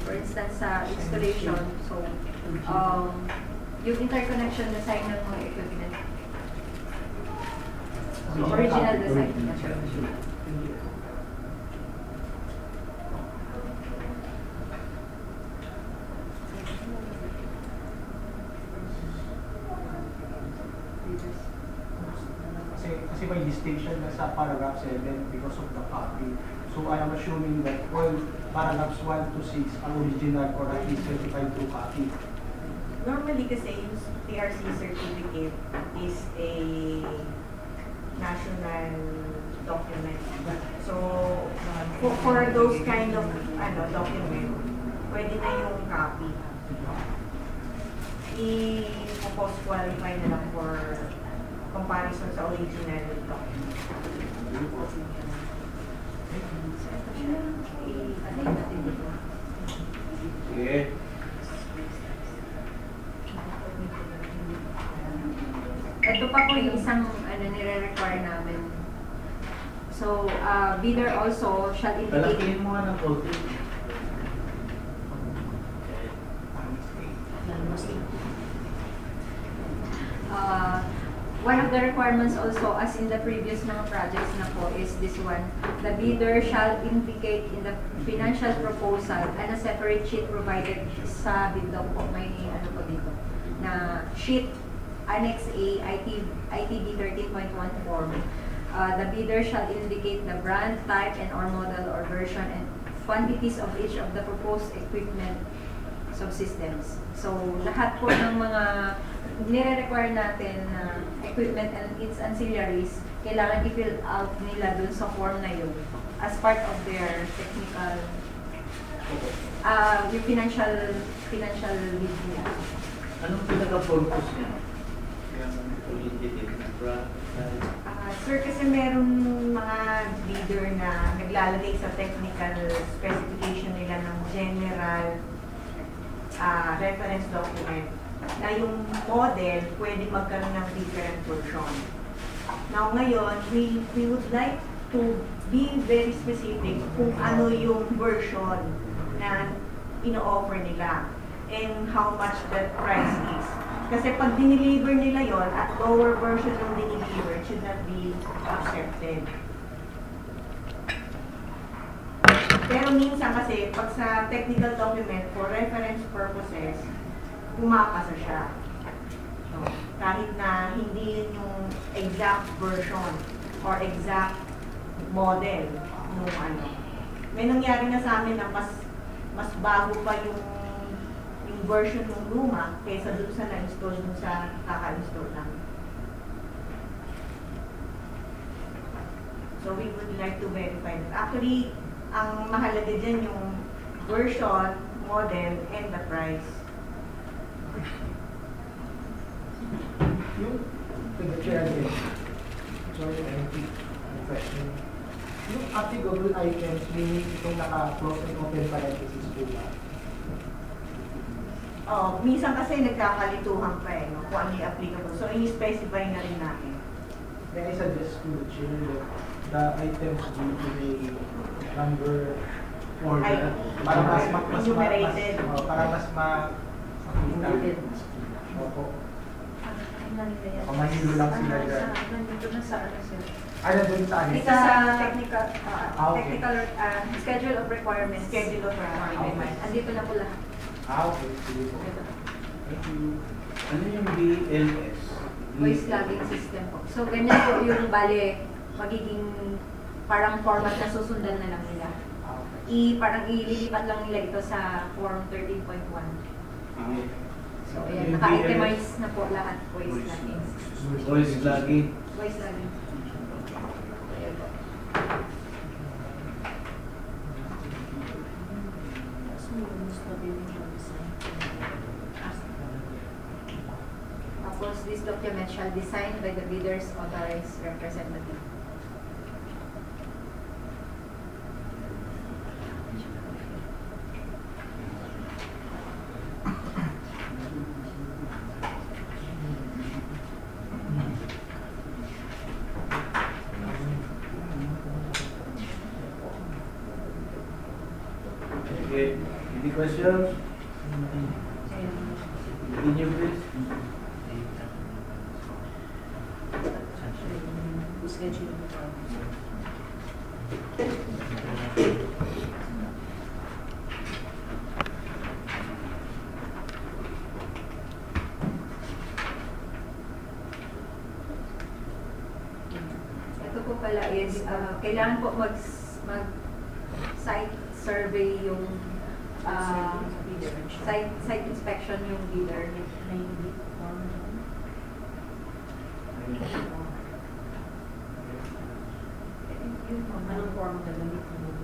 S10: for instance, sa installation, so, yung interconnection design ng mga equipment. Original design.
S8: Kasi may distinction na sa paragraph 7 because of the copy. So I am assuming that all paragraphs 1 to 6 are original or at least certified true copy.
S9: Normally kasi yung PRC certificate is a national document. So, for those kind of document, pwede na yung copy. I-post qualify na lang for comparison sa original document.
S2: Okay.
S10: Ito pa po yung isang nire-require namin. So, bidder also shall indicate
S2: Palakihin mo nga ng konti.
S10: one of the requirements also, as in the previous mga projects na po, is this one. The bidder shall indicate in the financial proposal and a separate sheet provided sa bid daw po. May ano po dito, na sheet Annex A, ITB 13.1 form. The bidder shall indicate the brand, type, and or model or version and quantities of each of the proposed equipment subsystems. So, lahat po ng mga nire-require natin na equipment and its ancillaries, kailangan i-fill out nila dun sa form na yun as part of their technical, yung financial bid nila.
S2: Anong pinaka-purpose niya? Yung indicate na brand?
S9: Sir, kasi meron mga bidder na naglalagay sa technical specification nila ng general reference document na yung model pwede magkaroon ng different version. Now ngayon, we would like to be very specific kung ano yung version na ino-offer nila and how much that price is. Kasi pag dineliver nila yon at lower version yung dineliver, it should not be accepted. Pero minsan kasi, pag sa technical document for reference purposes, pumapasa siya. So, kahit na hindi yun yung exact version or exact model nung ano. May nangyari na sa amin na mas bago pa yung version ng luma kaysa dun sa na-install dun sa kaka-install namin. So we would like to verify that. Actually, ang mahalaga dyan yung version, model, and the price.
S8: Yung, to the chair again. Sorry, I repeat the question. Yung applicable items, meaning itong naka-close and open parenthesis po ba?
S9: Minsan kasi nagkakalituhan pa no, kung ano yung applicable. So, i-specify na rin natin.
S8: May I suggest to the chair that the items due to the number or
S9: Ay,
S8: para mas
S9: enumerated.
S8: para mas makita. Opo. Mahilo lang sila dyan.
S10: Nandito na sa ano sir.
S8: Ano dun sa akin?
S10: Dito sa technical,
S8: Okay.
S10: technical schedule of requirements.
S9: Schedule of requirements.
S10: Andito na po lahat.
S8: Okay. Sige po. Thank you.
S2: Ano yung BLS?
S10: Voice logging system po. So, ganyan po yung bale, magiging parang format na susundan na lang nila.
S8: Okay.
S10: Parang ililipat lang nila ito sa form 13.1. So, ayan,
S2: Yung
S10: naka-itemize na po lahat voice logging.
S2: Voice logging.
S10: Voice logging. Ayan po. Tapos, this document shall be signed by the bidder's authorized representative.
S2: Okay. Any questions? Continue, please.
S10: Ito po pala is, kailangan po mag-site survey yung site inspection yung bidder.
S9: Anong form na gamit mo?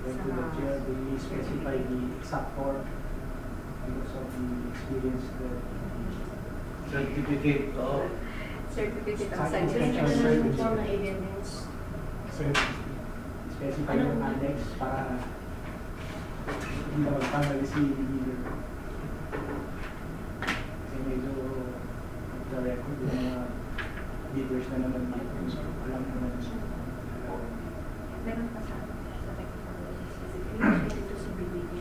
S8: Thank you, the chair. They specify the exact form because of the experience that
S2: Certificate of
S10: Certificate of
S8: Site
S10: site
S8: inspection.
S10: inspection.
S9: Form na evidence.
S8: specify yung annex para hindi na magkamali si leader. Kasi medyo the record yung mga leaders na naman dito. So, alam naman.
S10: Meron pa sa technical.
S9: Dito sa BBD.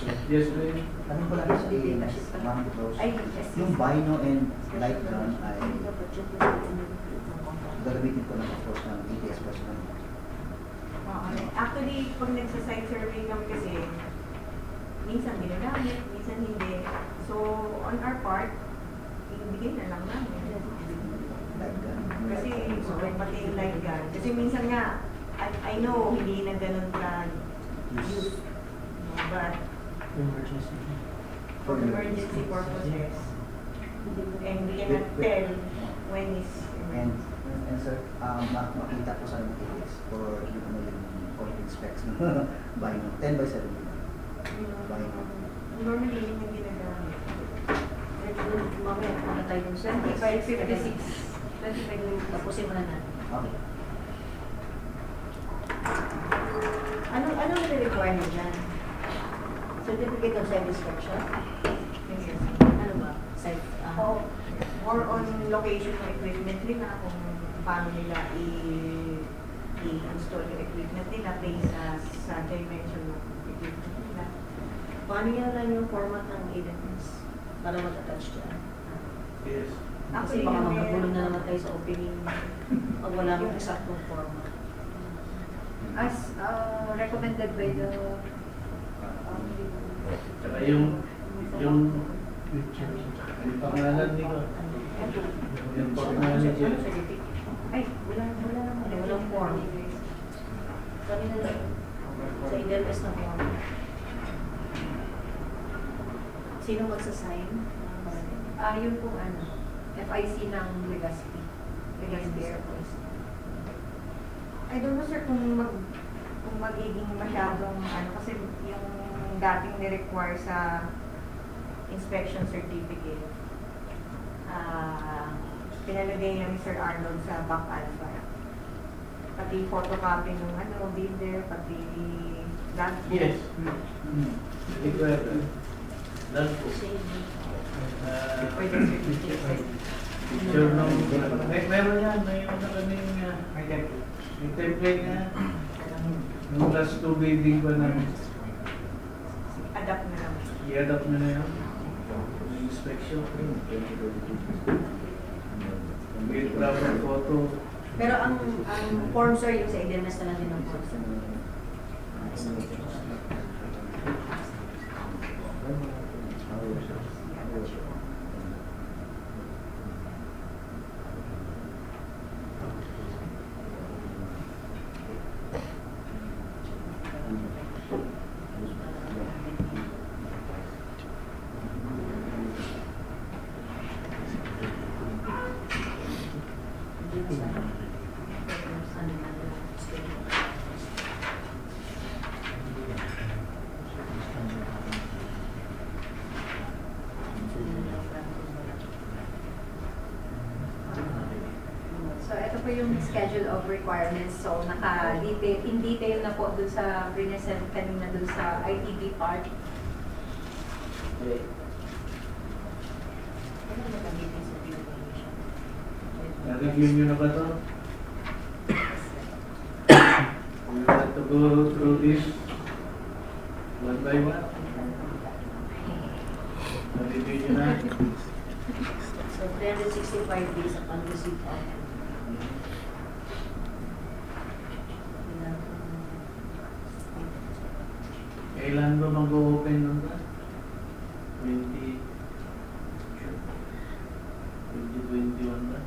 S2: Yes, ma'am.
S6: Tanong ko lang sa AMS, Ma'am Rose.
S10: Ay, yes.
S6: Yung Bino and light gun ay gagamitin ko lang of course ng ATS personnel.
S9: Oo. Actually, pag nagsa-site survey kami kasi, minsan ginagamit, minsan hindi. So, on our part, ibigay na lang namin.
S6: Light gun.
S9: Kasi, pati yung light gun. Kasi minsan nga, I know, hindi na ganun ka use. No, but,
S5: Emergency.
S9: for emergency purposes, and we cannot tell when is
S6: And sir, makita po sa ng ATS for yung complete specs ng Bino. 10 by 7 Bino.
S9: Normally, yun yung ginagamit.
S1: Mamaya, mga tayo ng
S10: 25, 56. 25
S1: Tapusin mo na natin.
S6: Okay.
S1: Anong nire-require mo dyan? Certificate of site inspection? Ano ba? Site?
S9: Oh, more on location ng equipment nila, kung paano nila i-install yung equipment nila based sa dimension ng equipment nila.
S1: Paano yan lang yung format ng ADMS para mag-attach dyan?
S2: Yes.
S1: Kasi baka magkagulo na naman tayo sa opening pag wala mong exactong format.
S10: As recommended by the
S2: Tsaka yung pangalan nito. Yung pangalan niya.
S10: ay, wala naman.
S1: Walang form. Kanina lang. Sa ADMS na form. Sino magsasign?
S10: Yun pong FIC ng Legazpi. Legazpi Airports.
S9: I don't know sir kung magiging masyadong kasi yung dating ni-require sa inspection certificate, pinalagay lang ni Sir Arnold sa BAC Alpha. Pati photocopy ng bidder, pati logbook.
S2: Yes. Required. Lang po.
S9: Pwede certificate.
S2: Picture ng... Meron yan. May mga kaming... May template nga. Yung last 2 bidding ko na
S9: Adapt na lang.
S2: i-adapt na yan. May inspection. May proper photo.
S1: Pero ang form sir, yung sa ADMS na lang din ang form.
S10: So, ito po yung schedule of requirements. So, naka-detail, in detail na po dun sa present kanina dun sa ITB part.
S2: Na-review nyo na ba ito? We have to go through this one by one. Na-review nyo na.
S1: So 365 days upon receipt of
S2: Kailan ba mag-open nun ba? 2021 ba?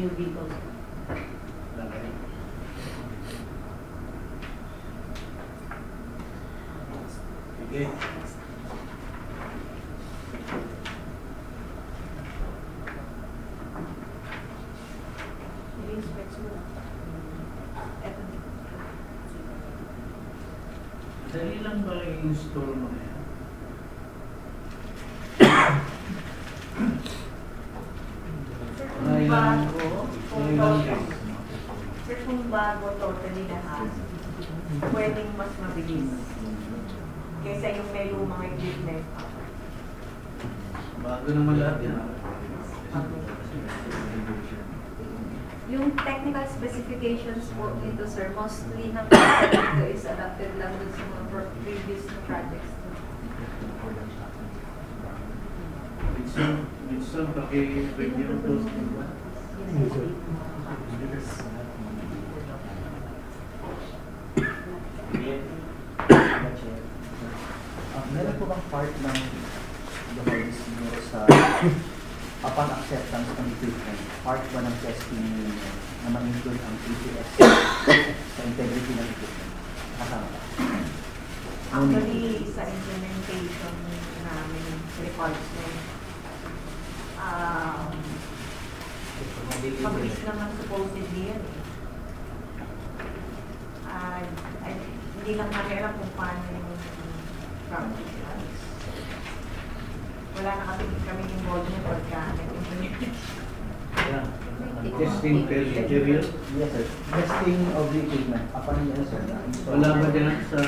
S1: new vehicles.
S2: Okay. Sige.
S1: I-inspect mo na. Eto.
S2: Dali lang ba i-install mo na yan? Kailangan ko. Kailangan ko.
S9: Sir, kung bago totally lahat, pwedeng mas mabilis kaysa yung may lumang equipment.
S2: Bago naman lahat yan.
S10: Yung technical specifications po nito, sir, mostly ng dito is adapted lang dun sa mga previous na projects.
S2: Minsan paki-review to.
S5: Yes, sir.
S6: Meron po bang part ng device nyo sa upon acceptance ng equipment, part ba ng testing ninyo na ma-include ang TPS sa integrity ng equipment? Kasama ba?
S9: Actually, sa implementation namin records mabilis naman supposedly yan eh. Hindi lang namin alam kung paano yung practice. Wala na kasi kami involved na pagka nag-implement.
S2: Yeah. Testing period.
S6: Yes, sir. Testing of the equipment. Upon yun, sir, na-install.
S2: Wala ba dyan sa...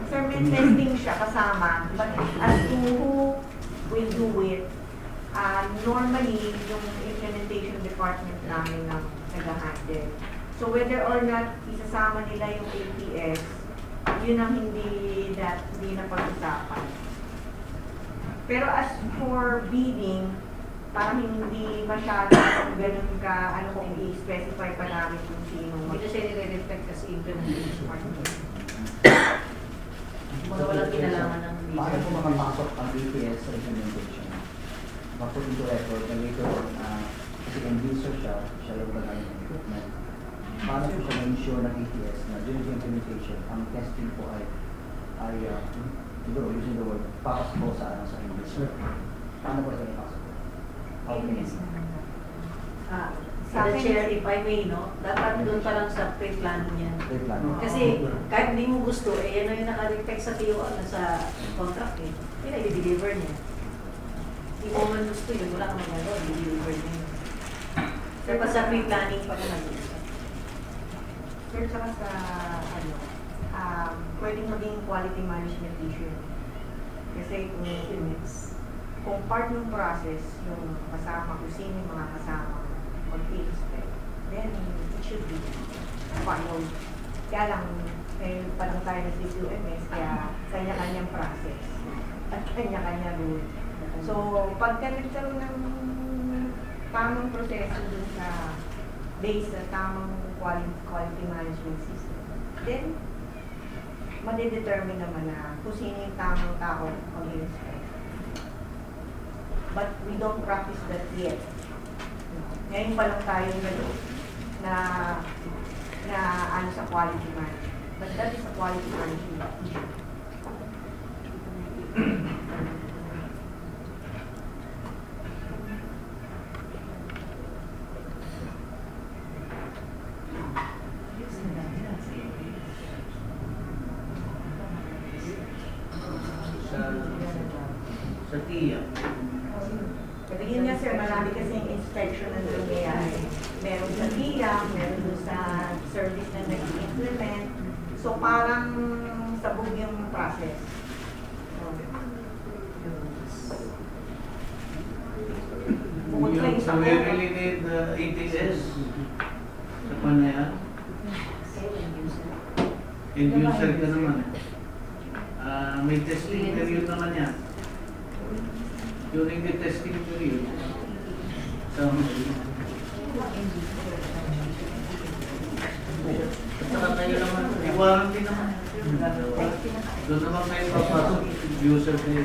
S9: Sir, may testing siya kasama, but as to who will do it, normally, yung implementation department namin ang nag-handle. So whether or not isasama nila yung APS, yun ang hindi na pag-usapan. Pero as for bidding, parang hindi masyado kung ganun ka, kung i-specify pa namin kung sino.
S1: Hindi na siya nire-reflect as implementation department. Mga walang kinalaman ng
S6: Paano po makapasok ang APS sa implementation? Maput into record na later on, kasi end user siya yung magaling ng equipment. Paano po siya ma-ensure ng APS na during the implementation, ang testing po ay siguro using the word, papasok po sa end user. Paano po rin ipasok?
S1: Sa chair, if I may, no? Dapat doon pa lang sa pre-planning yan.
S6: Pre-planning.
S1: Kasi kahit hindi mo gusto, yan na yung naka-reflect sa PO, sa contract eh. Yun ay i-deliver niya. Hindi mo man gusto yun, wala kang magagawa, i-deliver niya. Dapat sa pre-planning pa naman yun.
S9: Pero saka sa, pwedeng maging quality management issue. Kasi kung part ng process, yung kasama, kung sino yung mga kasama, mag-i-expect, then it should be followed. Kaya lang, pa lang tayo ng CQMS, kaya kanya-kanyang process at kanya-kanya rule. So, pagka nagkaroon ng tamang proseso dun sa based sa tamang quality management system, then madidetermine naman na kung sino yung tamang tao mag-inspect. But we don't practice that yet. Ngayon pa lang tayo gano'n na sa quality management. But that is a quality management issue.
S2: Sa TIA.
S9: Sabihin niya, sir, marami kasi yung inspection na nangyayari. Meron sa TIA, meron sa service na nag-implement. So, parang sabog yung process. Bukod sa
S2: So we really need ATS sa panaya. End user ka naman. May testing period naman yan. During the testing period, at saka kayo naman, i-warranty naman. Doon naman kayo papasok, user kayo.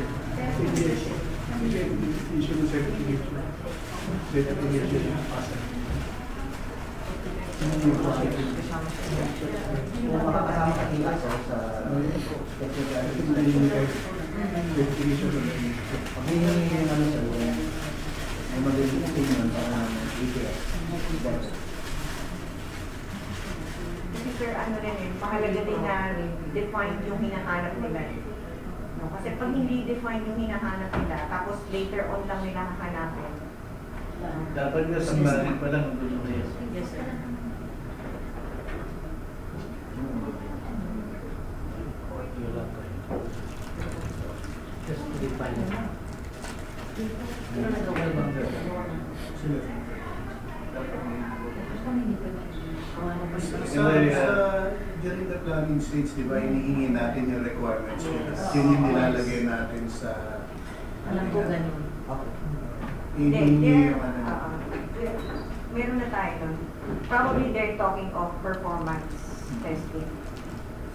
S5: Issue ng certification. Certification ng passer.
S6: Kung makakasama ka nila sa
S5: Certification ng
S6: pag hihingi yung sa may magiging opinion para ng APS.
S9: Kasi sir, mahalaga din na define yung hinahanap nila. No? Kasi pag hindi define yung hinahanap nila, tapos later on lang nila hahanapin.
S2: Dapat nga sa balik pa lang ang gusto kayo.
S1: Yes, sir.
S2: Just to define.
S1: Pero nagawa
S2: Ano bang
S1: yun.
S2: gagawin?
S4: Sila.
S2: Dapat may
S4: During the planning stage, di ba, hinihingi natin yung requirements nila. Yun yung nilalagay natin sa...
S1: Alam ko ganun.
S6: Okay.
S4: Hinihingi yung ano.
S9: Meron na tayo nun. Probably they're talking of performance testing.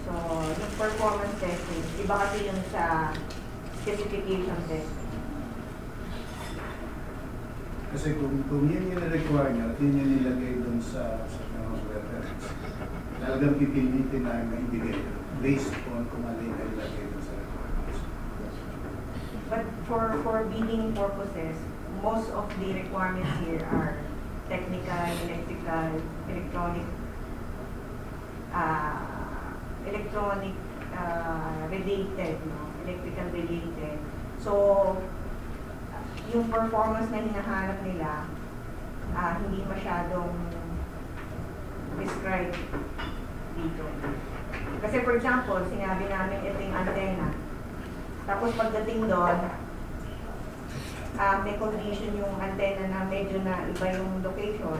S9: So, yung performance testing, iba kasi yung sa specification testing.
S4: Kasi kung yun yung require nyo, at yun yung nilagay dun sa mga reference, talagang pipilitin namin na ibigay based on kung ano yung nilagay dun sa requirements.
S9: But for bidding purposes, most of the requirements here are technical, electrical, electronic related, no? Electrical related. So, yung performance na hinahanap nila, hindi masyadong described dito. Kasi for example, sinabi namin ito yung antenna. Tapos pagdating doon, may condition yung antenna na medyo na iba yung location.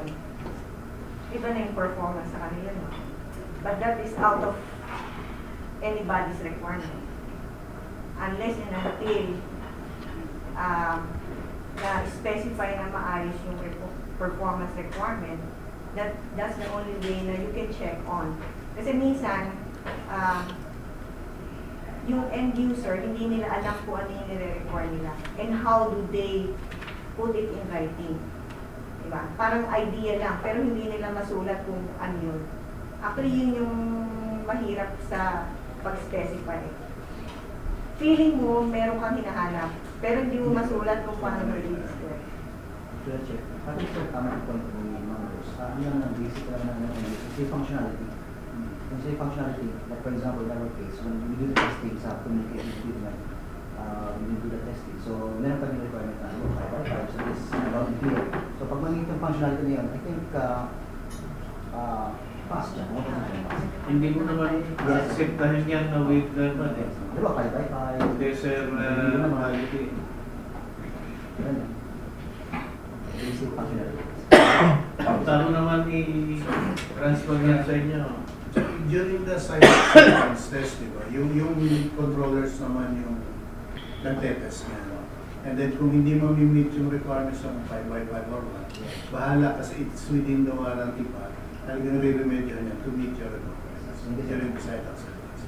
S9: Iba na yung performance sa kanila, no? But that is out of anybody's requirement. Unless in an appeal, na specify na maayos yung performance requirement, that's the only way na you can check on. Kasi minsan, yung end user, hindi nila alam kung ano yung nire-require nila and how do they put it in writing. Diba? Parang idea lang, pero hindi nila masulat kung ano yun. Actually, yun yung mahirap sa pag-specify. Feeling mo, meron kang hinahanap, pero hindi mo masulat kung paano mo i-describe.
S6: Sure, check. Pati sa tamang point ni Mangos, ano lang ang basic lang ng say functionality. Kung say functionality, like for example, in our case, when we do the testing sa communication equipment, we do the testing. So, meron pa rin requirement na 5x5, so this is about clear. So, pag maliit yung functionality na yun, I think, fast siya.
S2: Hindi mo naman acceptahin yan na with the
S6: Di ba, 5x5?
S2: desert quality.
S6: Yan. Basic functionality.
S2: Paano naman i-transfer yan sa inyo?
S4: During the site acceptance test, di ba, yung controllers naman yung nagtetest niya. No? And then kung hindi mo meet yung requirements ng 5x5 or what, bahala kasi it's within the warranty pa. Talagang re-remedyo niya to meet your requirements. During the site acceptance test.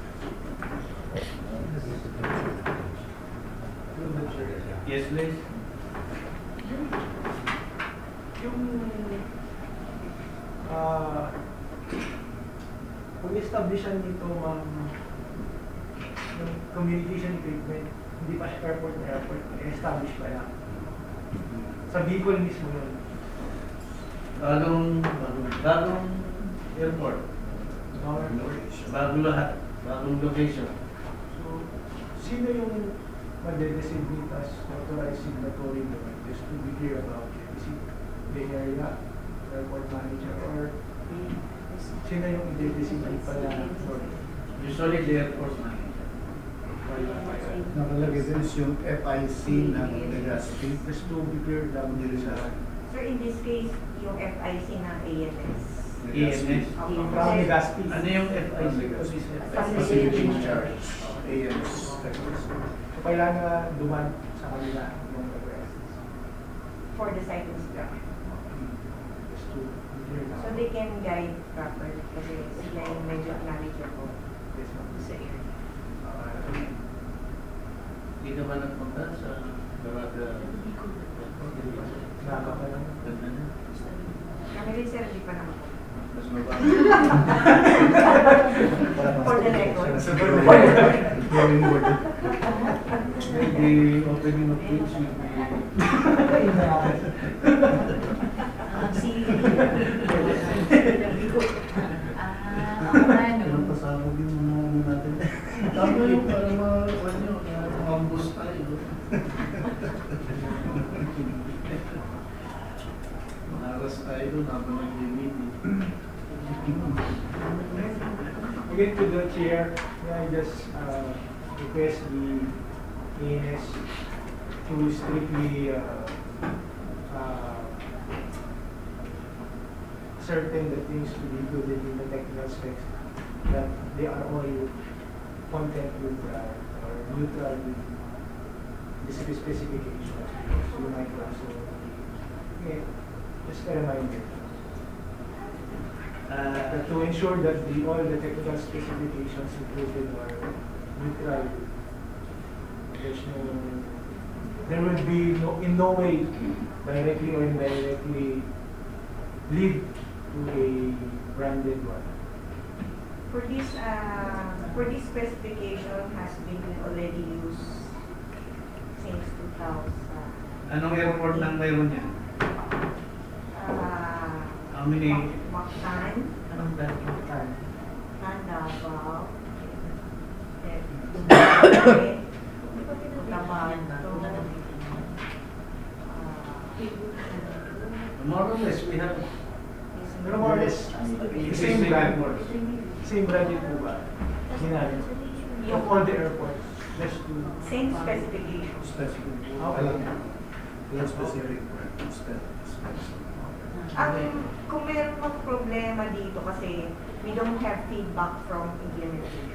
S2: Yes, please.
S8: Yung kung establishan dito ma'am yung communication equipment, hindi pa siya airport na airport, establish pa lang. Sa Bicol mismo yun.
S2: Bagong airport. Bago lahat. Bagong location.
S8: So, sino yung magde-designate as authorized signatory doon? Just to be clear about it. Is it the area, airport manager, or sino yung i-designate pala doon?
S2: Usually the airport manager.
S4: Nakalagay din yung FIC ng Legazpi.
S8: Just to be clear lang din sa
S9: Sir, in this case, yung FIC ng ANS.
S2: EMS.
S8: from Legazpi.
S2: Ano yung FIC?
S4: Facility in charge. ANS.
S8: So, kailangan na duman sa kanila yung request.
S9: For the site instruction.
S8: Just to be clear lang.
S9: So they can guide properly kasi sila yung medyo knowledgeable
S8: Yes, ma'am.
S9: sa area.
S2: Hindi ka ba nagpunta sa Barada?
S8: Nakaka lang.
S2: Ganda na.
S9: Kami rin sir, hindi pa naman.
S2: Mas mababa.
S9: For the record.
S2: Maybe opening of bridge will be...
S1: Si...
S2: Pero pasabog yung mga ano natin. Tama yung para ma-ambus tayo. Maharas tayo doon habang nag-meeting.
S8: Again, to the chair, may I just request the ANS to strictly certain the things to be included in the technical specs, that they are all content neutral or neutral with the specifications. You might also, okay, just a reminder. To ensure that all the technical specifications included are neutral, there will be in no way directly or indirectly lead to a branded one.
S9: For this specification has been already used since 2000.
S2: Anong airport lang mayroon yan? How many?
S9: Mactan,
S2: Anong brand Mactan?
S9: Davao,
S2: More or less, we have
S8: Pero more or less, same brand. Same brand din po ba? Ginamit. Of all the airports. Just to...
S9: same specification.
S4: Specific.
S8: Okay.
S4: Walang specific.
S9: Kung meron mang problema dito kasi we don't have feedback from implementation.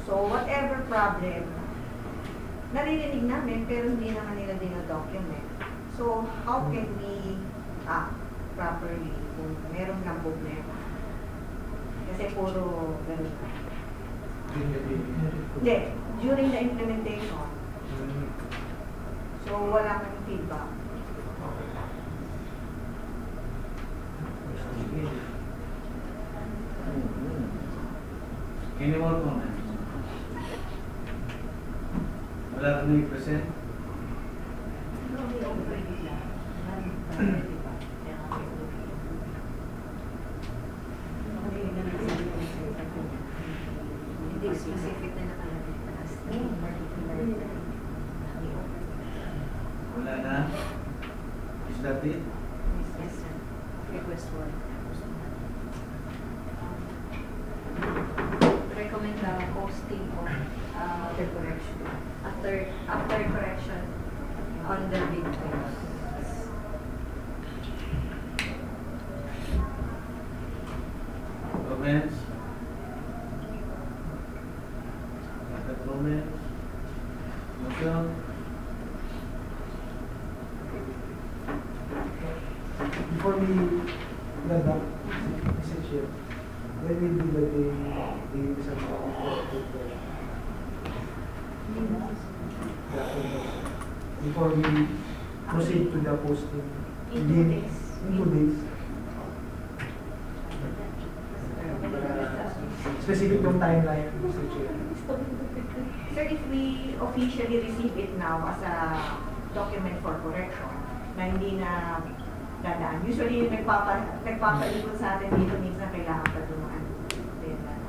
S9: So whatever problem, naririnig namin pero hindi naman nila dina-document. So how can we act properly kung meron ng problema? Kasi puro ganun. Hindi, during the implementation. So walang feedback.
S2: Any more comments? Wala kang i-present?
S10: Hindi specific na nakalagay pa as particular.
S2: Wala na? Is that it?
S10: Yes, sir. Request for. Recommend the posting of after correction. After correction on the bid price.
S2: Comments? Other comments? Motion?
S8: Before we land up, Mr. Chair, when will be the day the before we proceed to the posting?
S10: In 2 days.
S8: In 2 days. Specific yung timeline, Mr. Chair.
S9: Sir, if we officially receive it now as a document for correction, na hindi na dadaan. Usually, nagpapalikot sa atin dito minsan kailangan pa dumaan.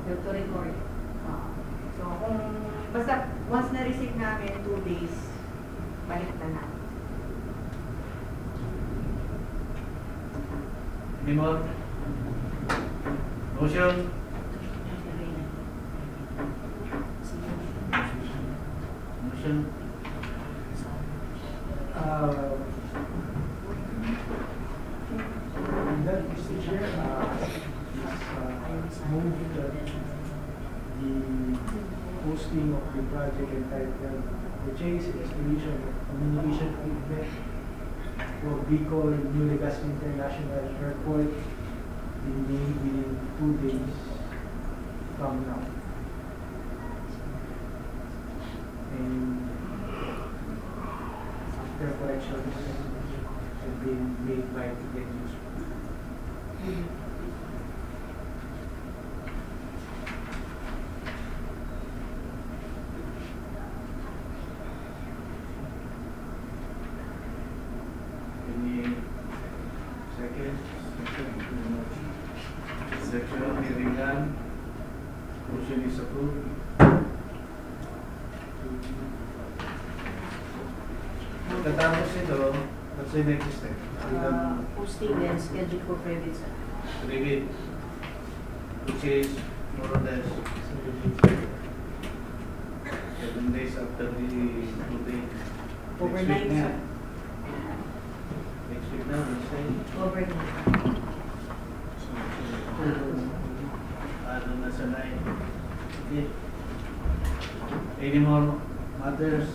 S10: To record.
S9: So, kung basta once na-receive namin, 2 days, balik na namin.
S2: Any more? Motion? Motion?
S8: That Mr. Chair, move that the posting of the project entitled Purchase and Expedition of Communication Equipment for Bicol New Legazpi International Airport be made within 2 days from now. And after corrections have been made by the get used.
S2: Any second? Section, hearing none. Motion is approved. Pagkatapos ito, what's the next step?
S1: Posting and schedule for private sir.
S2: Review, which is more or less 7 days after the 2 days.
S1: Overnight,
S2: na.
S1: sir.
S2: Next week na, Wednesday.
S1: Overnight.
S2: Ano na sa night. Okay. Any more matters?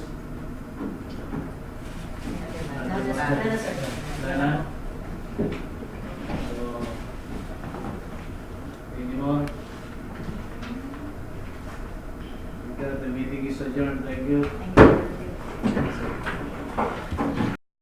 S1: Nana, sir.
S2: Nana? So, any more? The meeting is adjourned. Thank you.
S1: Thank you.